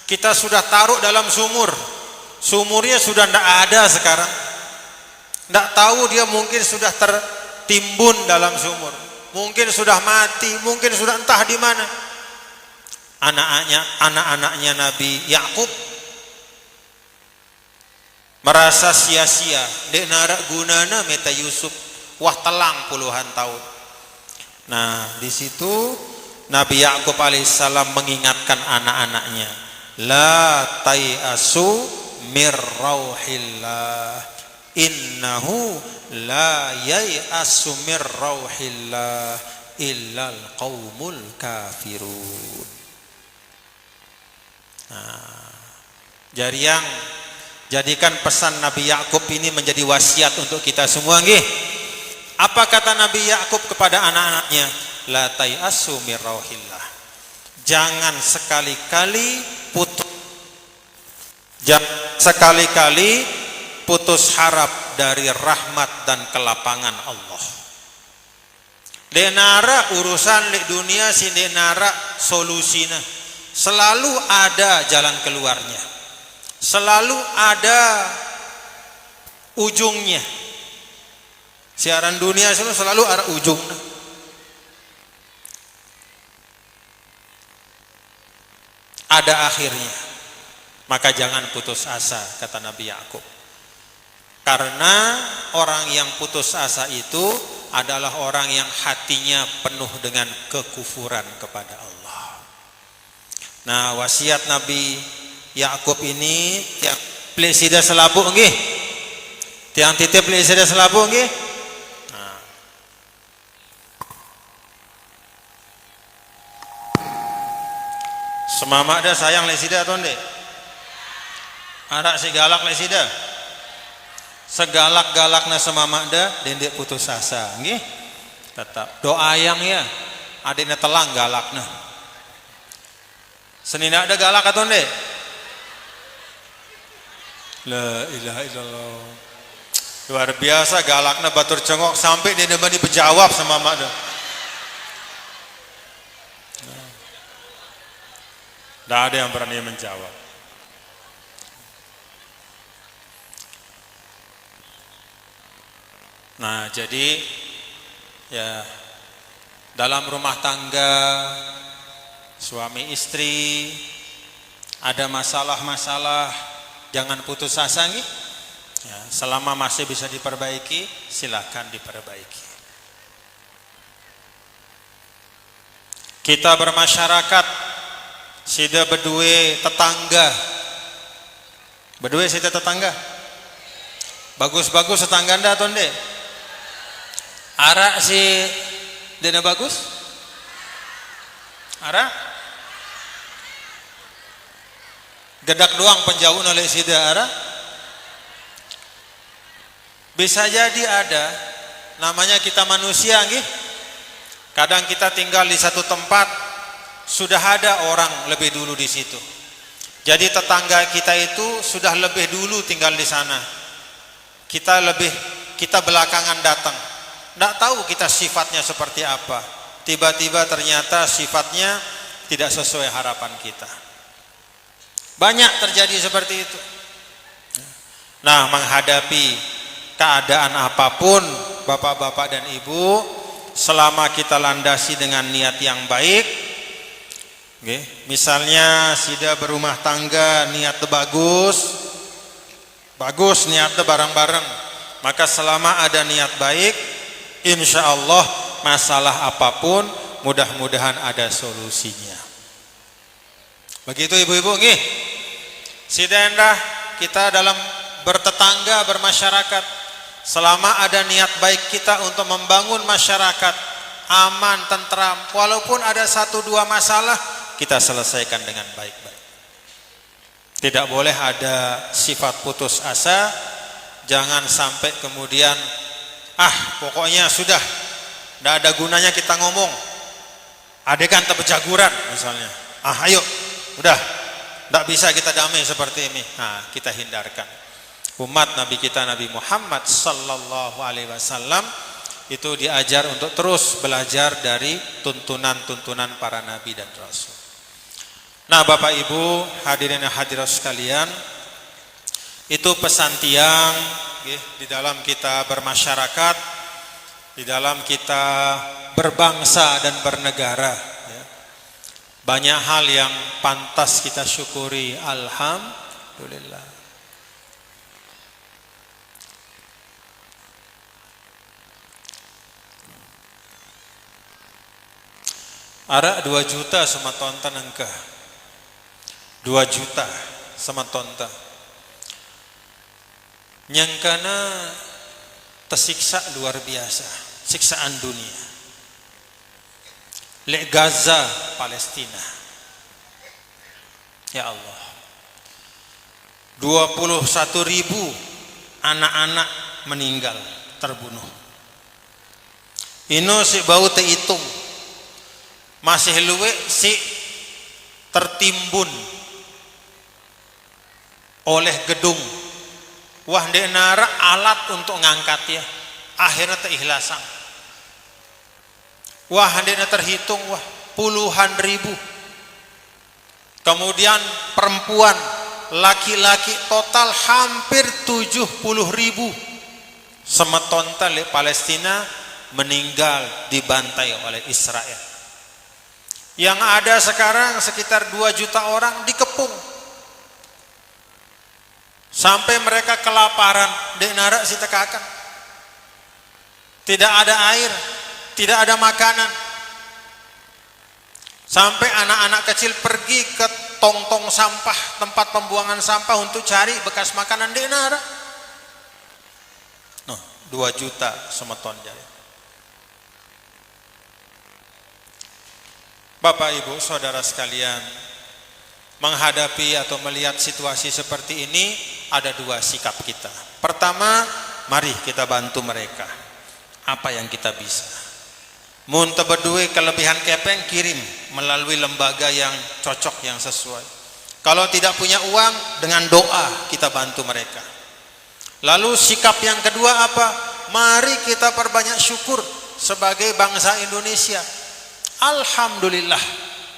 Kita sudah taruh dalam sumur. Sumurnya sudah tidak ada sekarang. Tidak tahu dia mungkin sudah tertimbun dalam sumur. Mungkin sudah mati, mungkin sudah entah di mana. Anak-anaknya Nabi Yakub merasa sia-sia. Dek narak gunana meta Yusuf. Wah telang puluhan tahun. Nah, di situ Nabi Yakub alaihissalam mengingatkan anak-anaknya, la tai'asu mir rauhillah, innahu la yai'asu mir rauhillah illal qaumul kafirun. Nah, jadikan pesan Nabi Yakub ini menjadi wasiat untuk kita semua nggih. Apa kata Nabi Yakub kepada anak-anaknya? La tai'asu mir rauhillah. Jangan sekali-kali putus harap dari rahmat dan kelapangan Allah. Denara urusan di dunia si denara solusina. Selalu ada jalan keluarnya. Selalu ada ujungnya. Siaran dunia selalu ada ujungnya. Ada akhirnya. Maka jangan putus asa, kata Nabi Yakub. Karena orang yang putus asa itu adalah orang yang hatinya penuh dengan kekufuran kepada Allah. Nah, wasiat Nabi Yakub ini tiang plesida selapuk nggih. Tiang titip plesida selapuk nggih. Semama ada sayang lek sida atau ndek? Arak si galak lek sida. Segalak-galakna semama ada dendek putus asa, nggih. Tetap doa yang ya. Adina telang galakna. Senina ada galak atau ndek? La ilaha illallah. Luar biasa galakna batur cengok sampai dia nebani berjawab sama mak dah. Tidak ada yang berani menjawab. Nah, jadi ya dalam rumah tangga suami istri ada masalah-masalah, jangan putus asa nggih. Ya, selama masih bisa diperbaiki, silakan diperbaiki. Kita bermasyarakat, sida berdua tetangga. Berdua sida tetangga. Bagus-bagus tetangga anda atau ndek? Arak si dena bagus? Arak? Gedak doang penjauh oleh sida arak? Bisa jadi ada, namanya kita manusia nggih. Kadang kita tinggal di satu tempat, sudah ada orang lebih dulu di situ. Jadi tetangga kita itu sudah lebih dulu tinggal di sana. Kita belakangan datang. Tidak tahu kita sifatnya seperti apa. Tiba-tiba ternyata sifatnya tidak sesuai harapan kita. Banyak terjadi seperti itu. Nah, menghadapi keadaan apapun, bapak-bapak dan ibu, selama kita landasi dengan niat yang baik, okay. Misalnya sida berumah tangga niat bagus niatnya bareng-bareng, maka selama ada niat baik, insya Allah masalah apapun mudah-mudahan ada solusinya. Begitu ibu-ibu nggih. Sida endah kita dalam bertetangga, bermasyarakat, selama ada niat baik kita untuk membangun masyarakat aman, tentram, walaupun ada 1-2 masalah, kita selesaikan dengan baik-baik. Tidak boleh ada sifat putus asa. Jangan sampai kemudian pokoknya sudah tidak ada gunanya kita ngomong, adegan terbejaguran misalnya, ayo udah tidak bisa kita damai seperti ini. Nah, kita hindarkan. Umat Nabi kita Nabi Muhammad sallallahu alaihi wasallam itu diajar untuk terus belajar dari tuntunan-tuntunan para nabi dan rasul. Nah, Bapak Ibu hadirin dan hadirat sekalian, itu pesan tiang di dalam kita bermasyarakat, di dalam kita berbangsa dan bernegara. Banyak hal yang pantas kita syukuri, alhamdulillah. Ara 2 juta sama tonton engkau, 2 juta sama tonton. Nyangkana tersiksa luar biasa, siksaan dunia. Lek Gaza, Palestina. Ya Allah. 21.000 anak-anak meninggal, terbunuh. Ino si bau terhitung. Masih luwe si tertimbun oleh gedung. Wah, ndek nara alat untuk ngangkat ya. Akhirnya teikhlasan. Wah, ndek terhitung wah puluhan ribu. Kemudian perempuan, laki-laki total hampir 70.000. Semetonta le Palestina meninggal dibantai oleh Israel. Yang ada sekarang sekitar 2 juta orang dikepung. Sampai mereka kelaparan, dek narak si tekakan. Tidak ada air, tidak ada makanan. Sampai anak-anak kecil pergi ke tong-tong sampah, tempat pembuangan sampah untuk cari bekas makanan, dek narak. 2 juta semeton jari. Bapak Ibu saudara sekalian, menghadapi atau melihat situasi seperti ini ada dua sikap kita. Pertama, mari kita bantu mereka apa yang kita bisa. Mun tebedue kelebihan kepeng, kirim melalui lembaga yang cocok, yang sesuai. Kalau tidak punya uang, dengan doa kita bantu mereka. Lalu sikap yang kedua apa? Mari kita perbanyak syukur sebagai bangsa Indonesia. Alhamdulillah,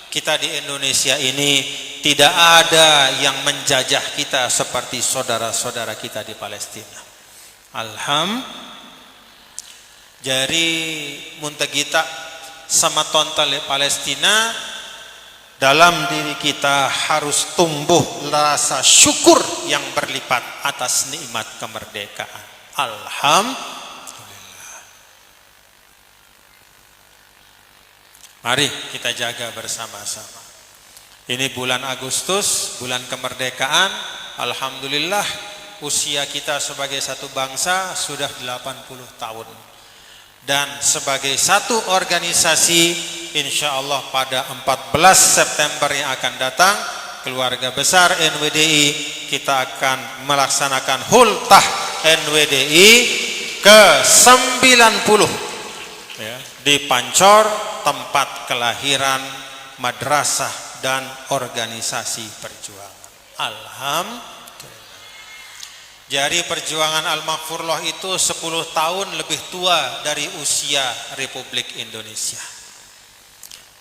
kita di Indonesia ini tidak ada yang menjajah kita seperti saudara-saudara kita di Palestina. Alhamdulillah. Jadi muntegita sama tontale Palestina, dalam diri kita harus tumbuh rasa syukur yang berlipat atas nikmat kemerdekaan. Alhamdulillah. Mari kita jaga bersama-sama. Ini bulan Agustus, bulan kemerdekaan. Alhamdulillah, usia kita sebagai satu bangsa sudah 80 tahun. Dan sebagai satu organisasi, insya Allah pada 14 September yang akan datang, keluarga besar NWDI, kita akan melaksanakan hultah NWDI ke-90 ya, di Pancor, tempat kelahiran madrasah dan organisasi perjuangan. Alhamdulillah. Jadi perjuangan Al-Maghfurlah itu 10 tahun lebih tua dari usia Republik Indonesia.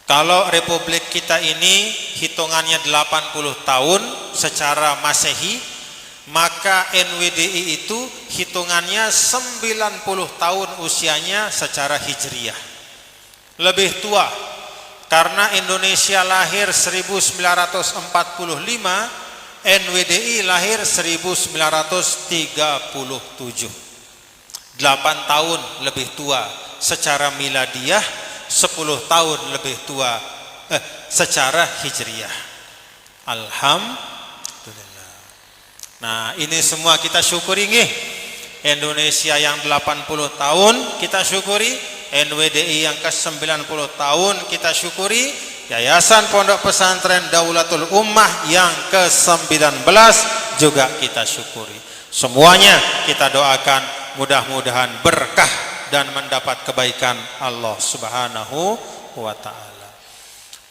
Kalau Republik kita ini hitungannya 80 tahun secara Masehi, maka NWDI itu hitungannya 90 tahun usianya secara Hijriyah. Lebih tua, karena Indonesia lahir 1945, NWDI lahir 1937. 8 tahun lebih tua secara miladiah, 10 tahun lebih tua secara hijriyah. Alhamdulillah. Nah, ini semua kita syukuri nih. Indonesia yang 80 tahun kita syukuri, NWDI yang ke-90 tahun kita syukuri, Yayasan Pondok Pesantren Daulatul Ummah yang ke-19 juga kita syukuri. Semuanya kita doakan mudah-mudahan berkah dan mendapat kebaikan Allah Subhanahu wa ta'ala.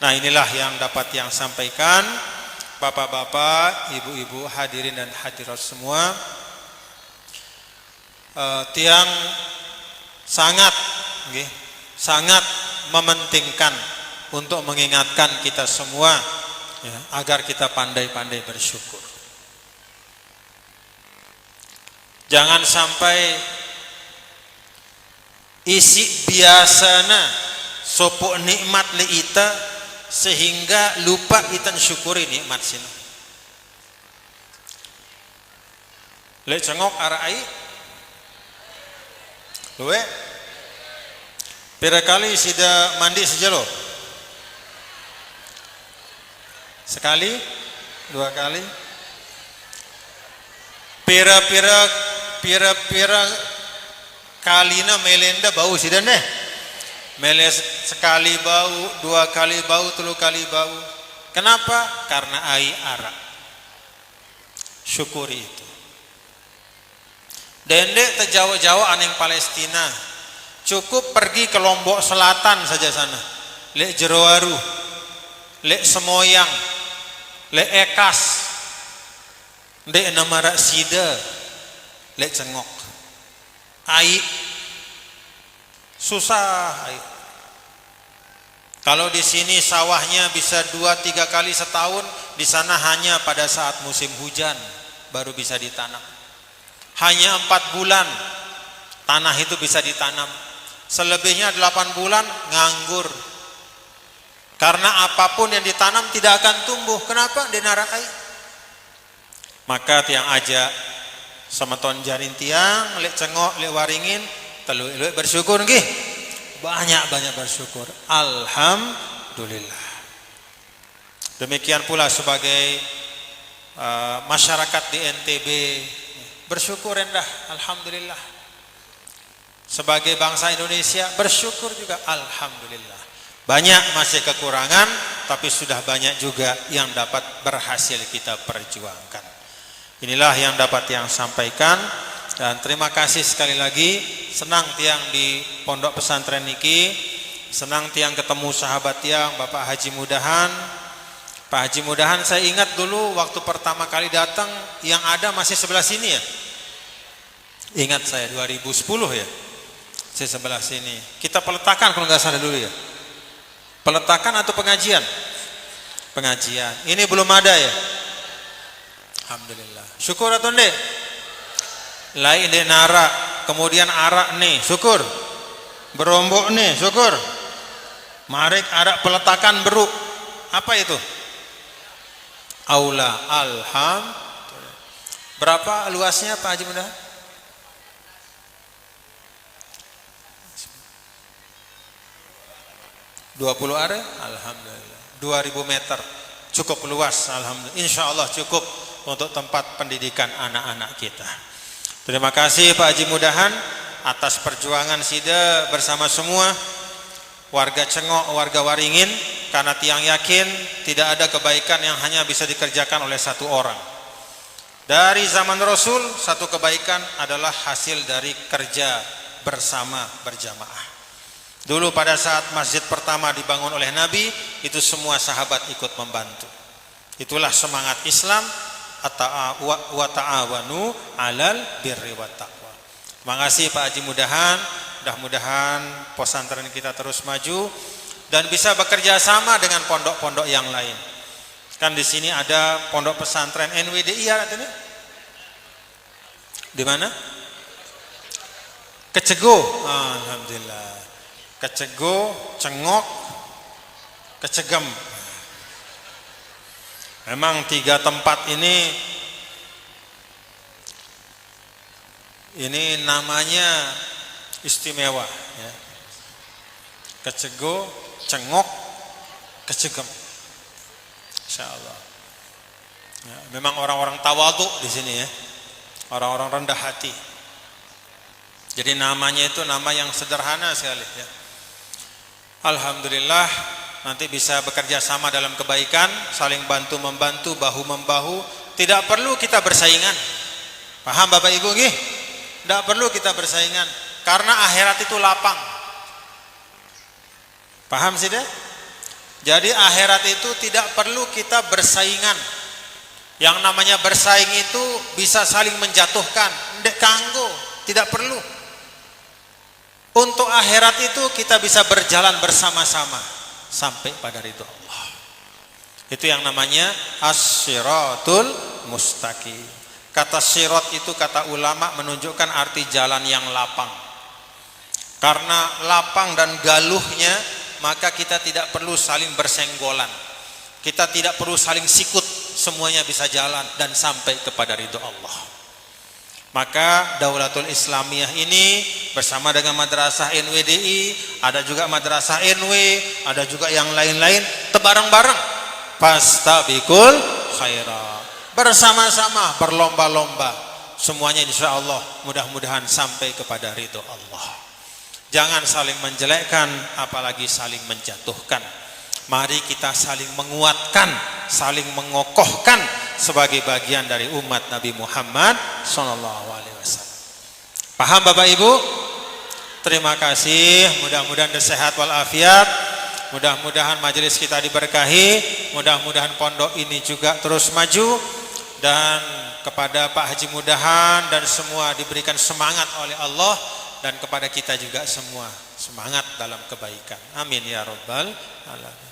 Nah, inilah yang dapat yang sampaikan. Bapak-bapak, ibu-ibu, hadirin dan hadirat semua, tiang sangat mementingkan untuk mengingatkan kita semua ya, agar kita pandai-pandai bersyukur. Jangan sampai isi biasana sopok nikmat li ita sehingga lupa kita syukuri nikmat sini. Le cengok arai luwe pira kali sida mandi saja lo. Sekali, 2 kali. Pira-pira kalina melenda bau sida deh. Mele sekali bau, 2 kali bau, 3 kali bau. Kenapa? Karena ai arak. Syukuri itu. Dendek terjauh-jauh aneng Palestina. Cukup pergi ke Lombok Selatan saja sana. Lek Jerowaru, lek Semoyang, lek Ekas, lek Namarak Sida, lek Cengok. Ai susah ai. Kalau di sini sawahnya bisa 2-3 kali setahun, di sana hanya pada saat musim hujan baru bisa ditanam. Hanya 4 bulan tanah itu bisa ditanam. Selebihnya 8 bulan nganggur. Karena apapun yang ditanam tidak akan tumbuh. Kenapa? Di narakai. Maka tiang aja sama ton jarin tiang, lek cengok, lek waringin, telu bersyukur nggih. Banyak-banyak bersyukur. Alhamdulillah. Demikian pula sebagai masyarakat di NTB bersyukur rendah, alhamdulillah. Sebagai bangsa Indonesia bersyukur juga, alhamdulillah. Banyak masih kekurangan, tapi sudah banyak juga yang dapat berhasil kita perjuangkan. Inilah yang dapat yang sampaikan, dan terima kasih sekali lagi. Senang tiang di pondok pesantren niki, senang tiang ketemu sahabat tiang Bapak Haji Mudahan. Pak Haji Mudahan saya ingat dulu waktu pertama kali datang yang ada masih sebelah sini ya. Ingat saya 2010 ya. Saya sebelah sini. Kita peletakan kalau nggak salah dulu ya. Peletakan atau pengajian? Pengajian. Ini belum ada ya. Alhamdulillah. Syukur atau ndek? Lain de nara, kemudian arak nih, syukur. Berombok nih, syukur. Marik arak peletakan beruk. Apa itu? Aula. Alhamdulillah. Berapa luasnya Pak Haji Mudahan? 20 are? Alhamdulillah. 2000 meter. Cukup luas, alhamdulillah. Insya Allah cukup untuk tempat pendidikan anak-anak kita. Terima kasih Pak Haji Mudahan atas perjuangan SIDA bersama semua warga Cengok, warga Waringin, karena tiang yakin tidak ada kebaikan yang hanya bisa dikerjakan oleh satu orang. Dari zaman Rasul, satu kebaikan adalah hasil dari kerja bersama berjamaah. Dulu pada saat masjid pertama dibangun oleh Nabi, itu semua sahabat ikut membantu. Itulah semangat Islam, wa ta'awanu 'alal birri wat taqwa. Terima kasih Pak Haji Mudahan. Mudah-mudahan pesantren kita terus maju dan bisa bekerja sama dengan pondok-pondok yang lain. Kan di sini ada pondok pesantren NWDI ya katanya. Di mana? Kecego. Alhamdulillah. Kecego, Cengok, Kecegem. Memang 3 tempat ini namanya istimewa ya. Kecego, Cengok, Kecegem. Insyaallah. Ya, memang orang-orang tawadhu di sini ya. Orang-orang rendah hati. Jadi namanya itu nama yang sederhana sekali ya. Alhamdulillah, nanti bisa bekerja sama dalam kebaikan, saling bantu membantu, bahu membahu. Tidak perlu kita bersaingan. Paham Bapak Ibu nggih? Tidak perlu kita bersaingan karena akhirat itu lapang. Paham sih deh? Jadi akhirat itu tidak perlu kita bersaingan. Yang namanya bersaing itu bisa saling menjatuhkan. Ndek kanggo, tidak perlu. Untuk akhirat itu kita bisa berjalan bersama-sama sampai pada ridho Allah. Itu yang namanya as-siratul mustaqim. Kata sirat itu kata ulama menunjukkan arti jalan yang lapang. Karena lapang dan galuhnya, maka kita tidak perlu saling bersenggolan. Kita tidak perlu saling sikut, semuanya bisa jalan dan sampai kepada ridho Allah. Maka Daulatul Islamiyah ini bersama dengan Madrasah NWDI, ada juga Madrasah NW, ada juga yang lain-lain, bareng-bareng fastabiqul khairat, bersama-sama berlomba-lomba, semuanya insya Allah mudah-mudahan sampai kepada ridho Allah. Jangan saling menjelekkan, apalagi saling menjatuhkan. Mari kita saling menguatkan, saling mengokohkan sebagai bagian dari umat Nabi Muhammad SAW. Paham Bapak Ibu? Terima kasih. Mudah-mudahan sehat walafiat. Mudah-mudahan majelis kita diberkahi. Mudah-mudahan pondok ini juga terus maju. Dan kepada Pak Haji Mudahan dan semua diberikan semangat oleh Allah. Dan kepada kita juga semua semangat dalam kebaikan. Amin ya rabbal alamin.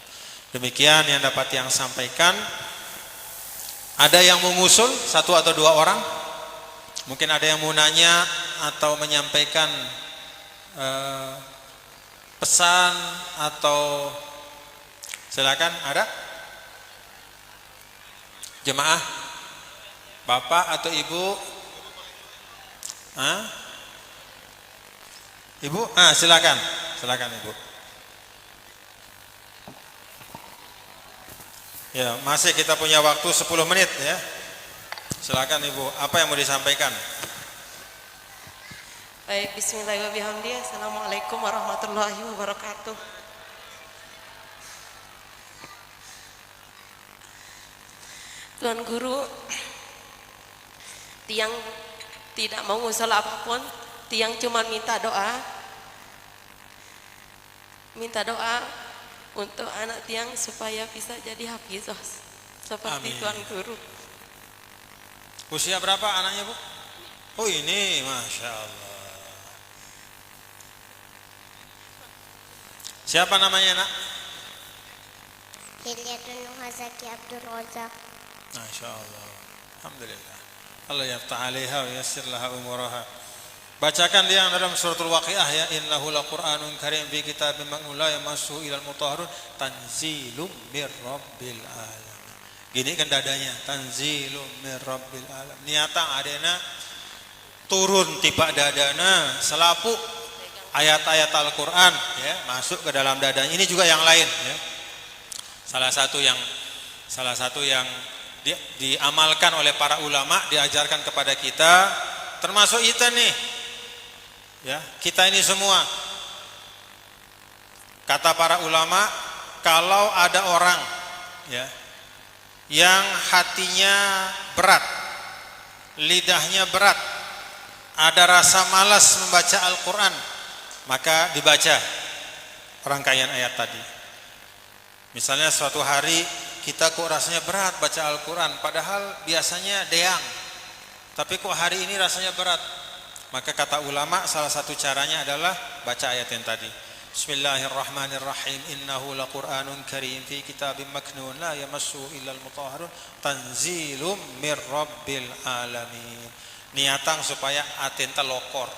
Demikian yang dapat yang sampaikan. Ada yang mengusul 1 atau 2 orang? Mungkin ada yang mau nanya atau menyampaikan pesan atau silakan. Ada? Jemaah? Bapak atau Ibu? Ibu? Silakan. Silakan Ibu. Ya, masih kita punya waktu 10 menit ya. Silakan Ibu, apa yang mau disampaikan? Baik, bismillahirrahmanirrahim. Assalamualaikum warahmatullahi wabarakatuh. Tuan Guru, tiang tidak mau ngusul apapun, tiang cuma minta doa untuk anak tiang supaya bisa jadi hafizah seperti Amin. Tuan Guru. Usia berapa anaknya, Bu? Oh, ini Masya Allah. Siapa namanya, Nak? Hilyatun Nuhazaki Abdul Razak. Masya Allah. Alhamdulillah. Allah yaftah alaiha wa yassir laha umuraha. Bacakan dia dalam suratul Waqiah ya, innahu laqur'anun karim fi kitabim maknun la yamassuhu ilal mutahharun tanzilum mir rabbil alamin. Gini kan dadanya, tanzilum mir rabbil alamin. Niatang adena turun tiba dadana selapuk ayat-ayat Al-Qur'an ya, masuk ke dalam dadanya. Ini juga yang lain ya. Salah satu yang diamalkan oleh para ulama, diajarkan kepada kita, termasuk kita nih ya, kita ini semua. Kata para ulama, kalau ada orang ya yang hatinya berat, lidahnya berat, ada rasa malas membaca Al-Quran, maka dibaca rangkaian ayat tadi. Misalnya suatu hari kita kok rasanya berat baca Al-Quran, padahal biasanya deang, tapi kok hari ini rasanya berat. Maka kata ulama, salah satu caranya adalah baca ayat yang tadi. Bismillahirrahmanirrahim. Innahu laqur'anun karim fi kitabim maknun la yamassuhu illal mutahharun tanzilum mir rabbil alamin. Niatang supaya atenta lokor.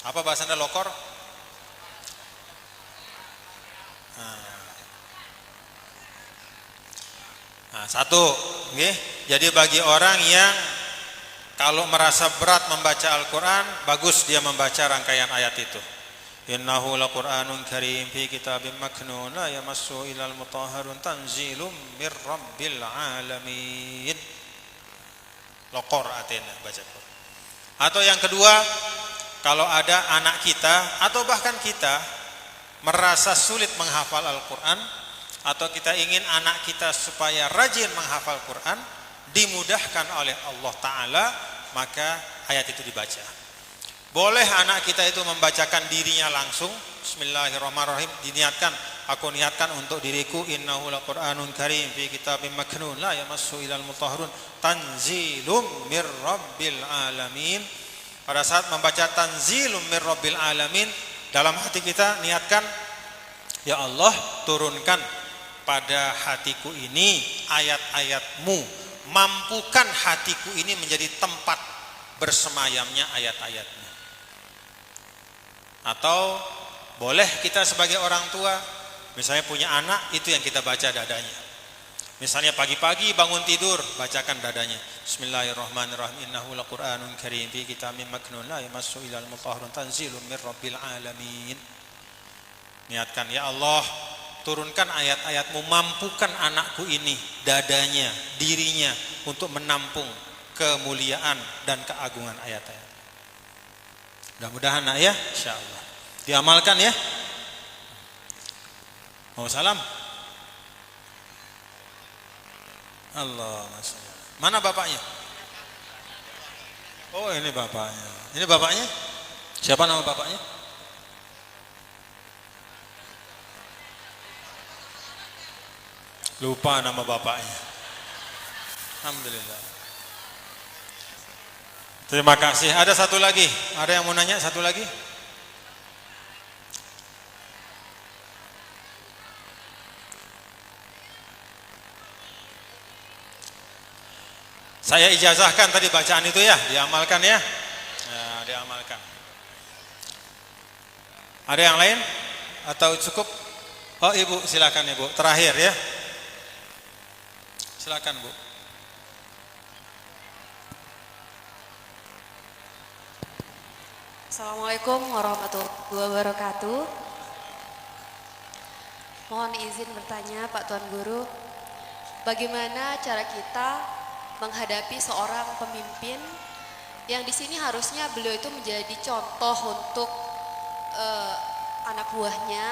Apa bahasanya lokor? Nah, satu, okay. Jadi bagi orang yang kalau merasa berat membaca Al-Quran, bagus dia membaca rangkaian ayat itu. Innahu laqur'anun karim fi kitabim maknun la yamassuhu illal mutahharun tanzilum mir rabbil alamin. Lokor atena baca. Atau yang kedua, kalau ada anak kita atau bahkan kita merasa sulit menghafal Al-Quran, atau kita ingin anak kita supaya rajin menghafal Quran, dimudahkan oleh Allah Ta'ala, maka ayat itu dibaca. Boleh anak kita itu membacakan dirinya langsung, Bismillahirrahmanirrahim, diniatkan, aku niatkan untuk diriku, innahu laqur'anun karim fi kitabim maknun la yamassuhu illal mutahharun tanzilum mir rabbil alamin. Pada saat membaca tanzilum mir rabbil alamin, dalam hati kita niatkan, ya Allah, turunkan pada hatiku ini ayat-ayatmu, mampukan hatiku ini menjadi tempat bersemayamnya ayat-ayatmu. Atau boleh kita sebagai orang tua, misalnya punya anak, itu yang kita baca dadanya. Misalnya pagi-pagi bangun tidur, bacakan dadanya, Bismillahirrahmanirrahim, innahu laqur'anun karim fi kitabim maknun la yamassuhu illal mutahharun tanzilum mir rabbil alamin. Niatkan, ya Allah, turunkan ayat-ayatmu, mampukan anakku ini, dadanya, dirinya, untuk menampung kemuliaan dan keagungan ayat-ayat. Mudah-mudahan nak ya, insyaallah diamalkan ya. Mau salam? Allah, mana bapaknya? Oh, ini bapaknya. Ini bapaknya? Siapa nama bapaknya? Lupa nama bapaknya. Alhamdulillah. Terima kasih. Ada satu lagi. Ada yang mau nanya satu lagi? Saya ijazahkan tadi bacaan itu ya, diamalkan ya. Ya, diamalkan. Ada yang lain? Atau cukup? Oh, Ibu, silakan Ibu. Terakhir ya. Silakan Bu. Assalamualaikum warahmatullahi wabarakatuh. Mohon izin bertanya Pak Tuan Guru, bagaimana cara kita menghadapi seorang pemimpin yang di sini harusnya beliau itu menjadi contoh untuk anak buahnya,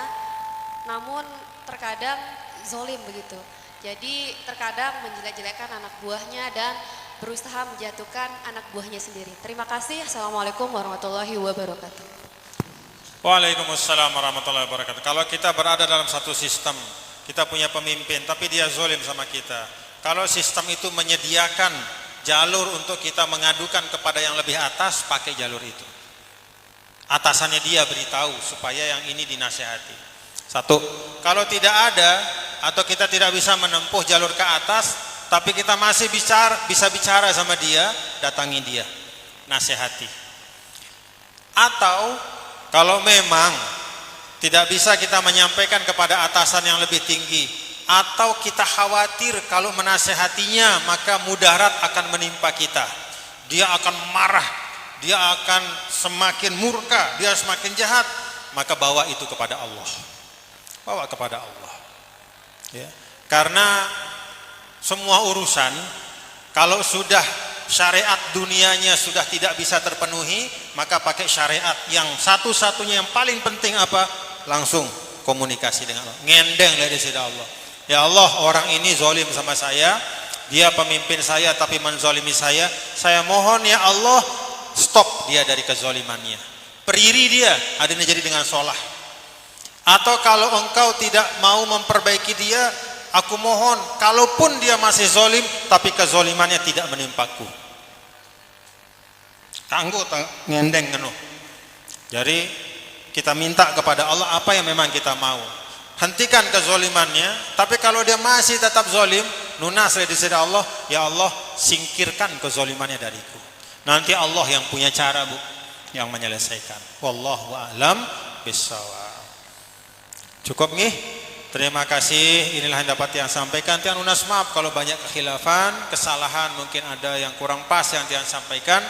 namun terkadang zolim begitu. Jadi terkadang menjelek-jelekan anak buahnya dan berusaha menjatuhkan anak buahnya sendiri. Terima kasih. Assalamualaikum warahmatullahi wabarakatuh. Waalaikumsalam warahmatullahi wabarakatuh. Kalau kita berada dalam satu sistem, kita punya pemimpin tapi dia zalim sama kita. Kalau sistem itu menyediakan jalur untuk kita mengadukan kepada yang lebih atas, pakai jalur itu. Atasannya dia beritahu supaya yang ini dinasihati. Satu, kalau tidak ada atau kita tidak bisa menempuh jalur ke atas, tapi kita masih bisa bicara sama dia, datangi dia, nasihati. Atau kalau memang tidak bisa kita menyampaikan kepada atasan yang lebih tinggi, atau kita khawatir kalau menasihatinya maka mudarat akan menimpa kita, dia akan marah, dia akan semakin murka, dia semakin jahat, maka bawa itu kepada Allah. Bawa kepada Allah, ya. Karena semua urusan kalau sudah syariat dunianya sudah tidak bisa terpenuhi, maka pakai syariat yang satu-satunya yang paling penting apa? Langsung komunikasi dengan Allah, ngendeng dari sisi Allah. Ya Allah, orang ini zalim sama saya, dia pemimpin saya tapi menzalimi saya mohon ya Allah, stop dia dari kezalimannya, periri dia, adanya jadi dengan sholah. Atau kalau engkau tidak mau memperbaiki dia, aku mohon, kalaupun dia masih zalim, tapi kezalimannya tidak menimpaku. Kanggo ngendeng ngenu. Jadi kita minta kepada Allah apa yang memang kita mau. Hentikan kezalimannya, tapi kalau dia masih tetap zalim, lunas di sisi Allah, ya Allah singkirkan kezalimannya dariku. Nanti Allah yang punya cara, Bu, yang menyelesaikan. Wallahu a'lam bishawab. Cukup nih, terima kasih. Inilah yang dapat yang sampaikan. Tiang lunas maaf kalau banyak kekhilafan, kesalahan, mungkin ada yang kurang pas yang tiang sampaikan.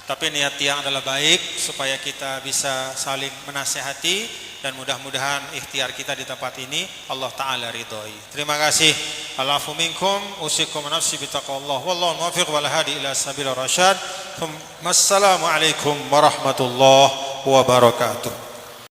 Tapi niat tiang adalah baik supaya kita bisa saling menasehati dan mudah-mudahan ikhtiar kita di tempat ini Allah Taala ridhoi. Terima kasih. Alafu minkum usikum nafsi bitaqwallah. Wallahu muwaffiq wal hadi ila sabil rasyad. Wassalamu alaikum warahmatullahi wabarakatuh.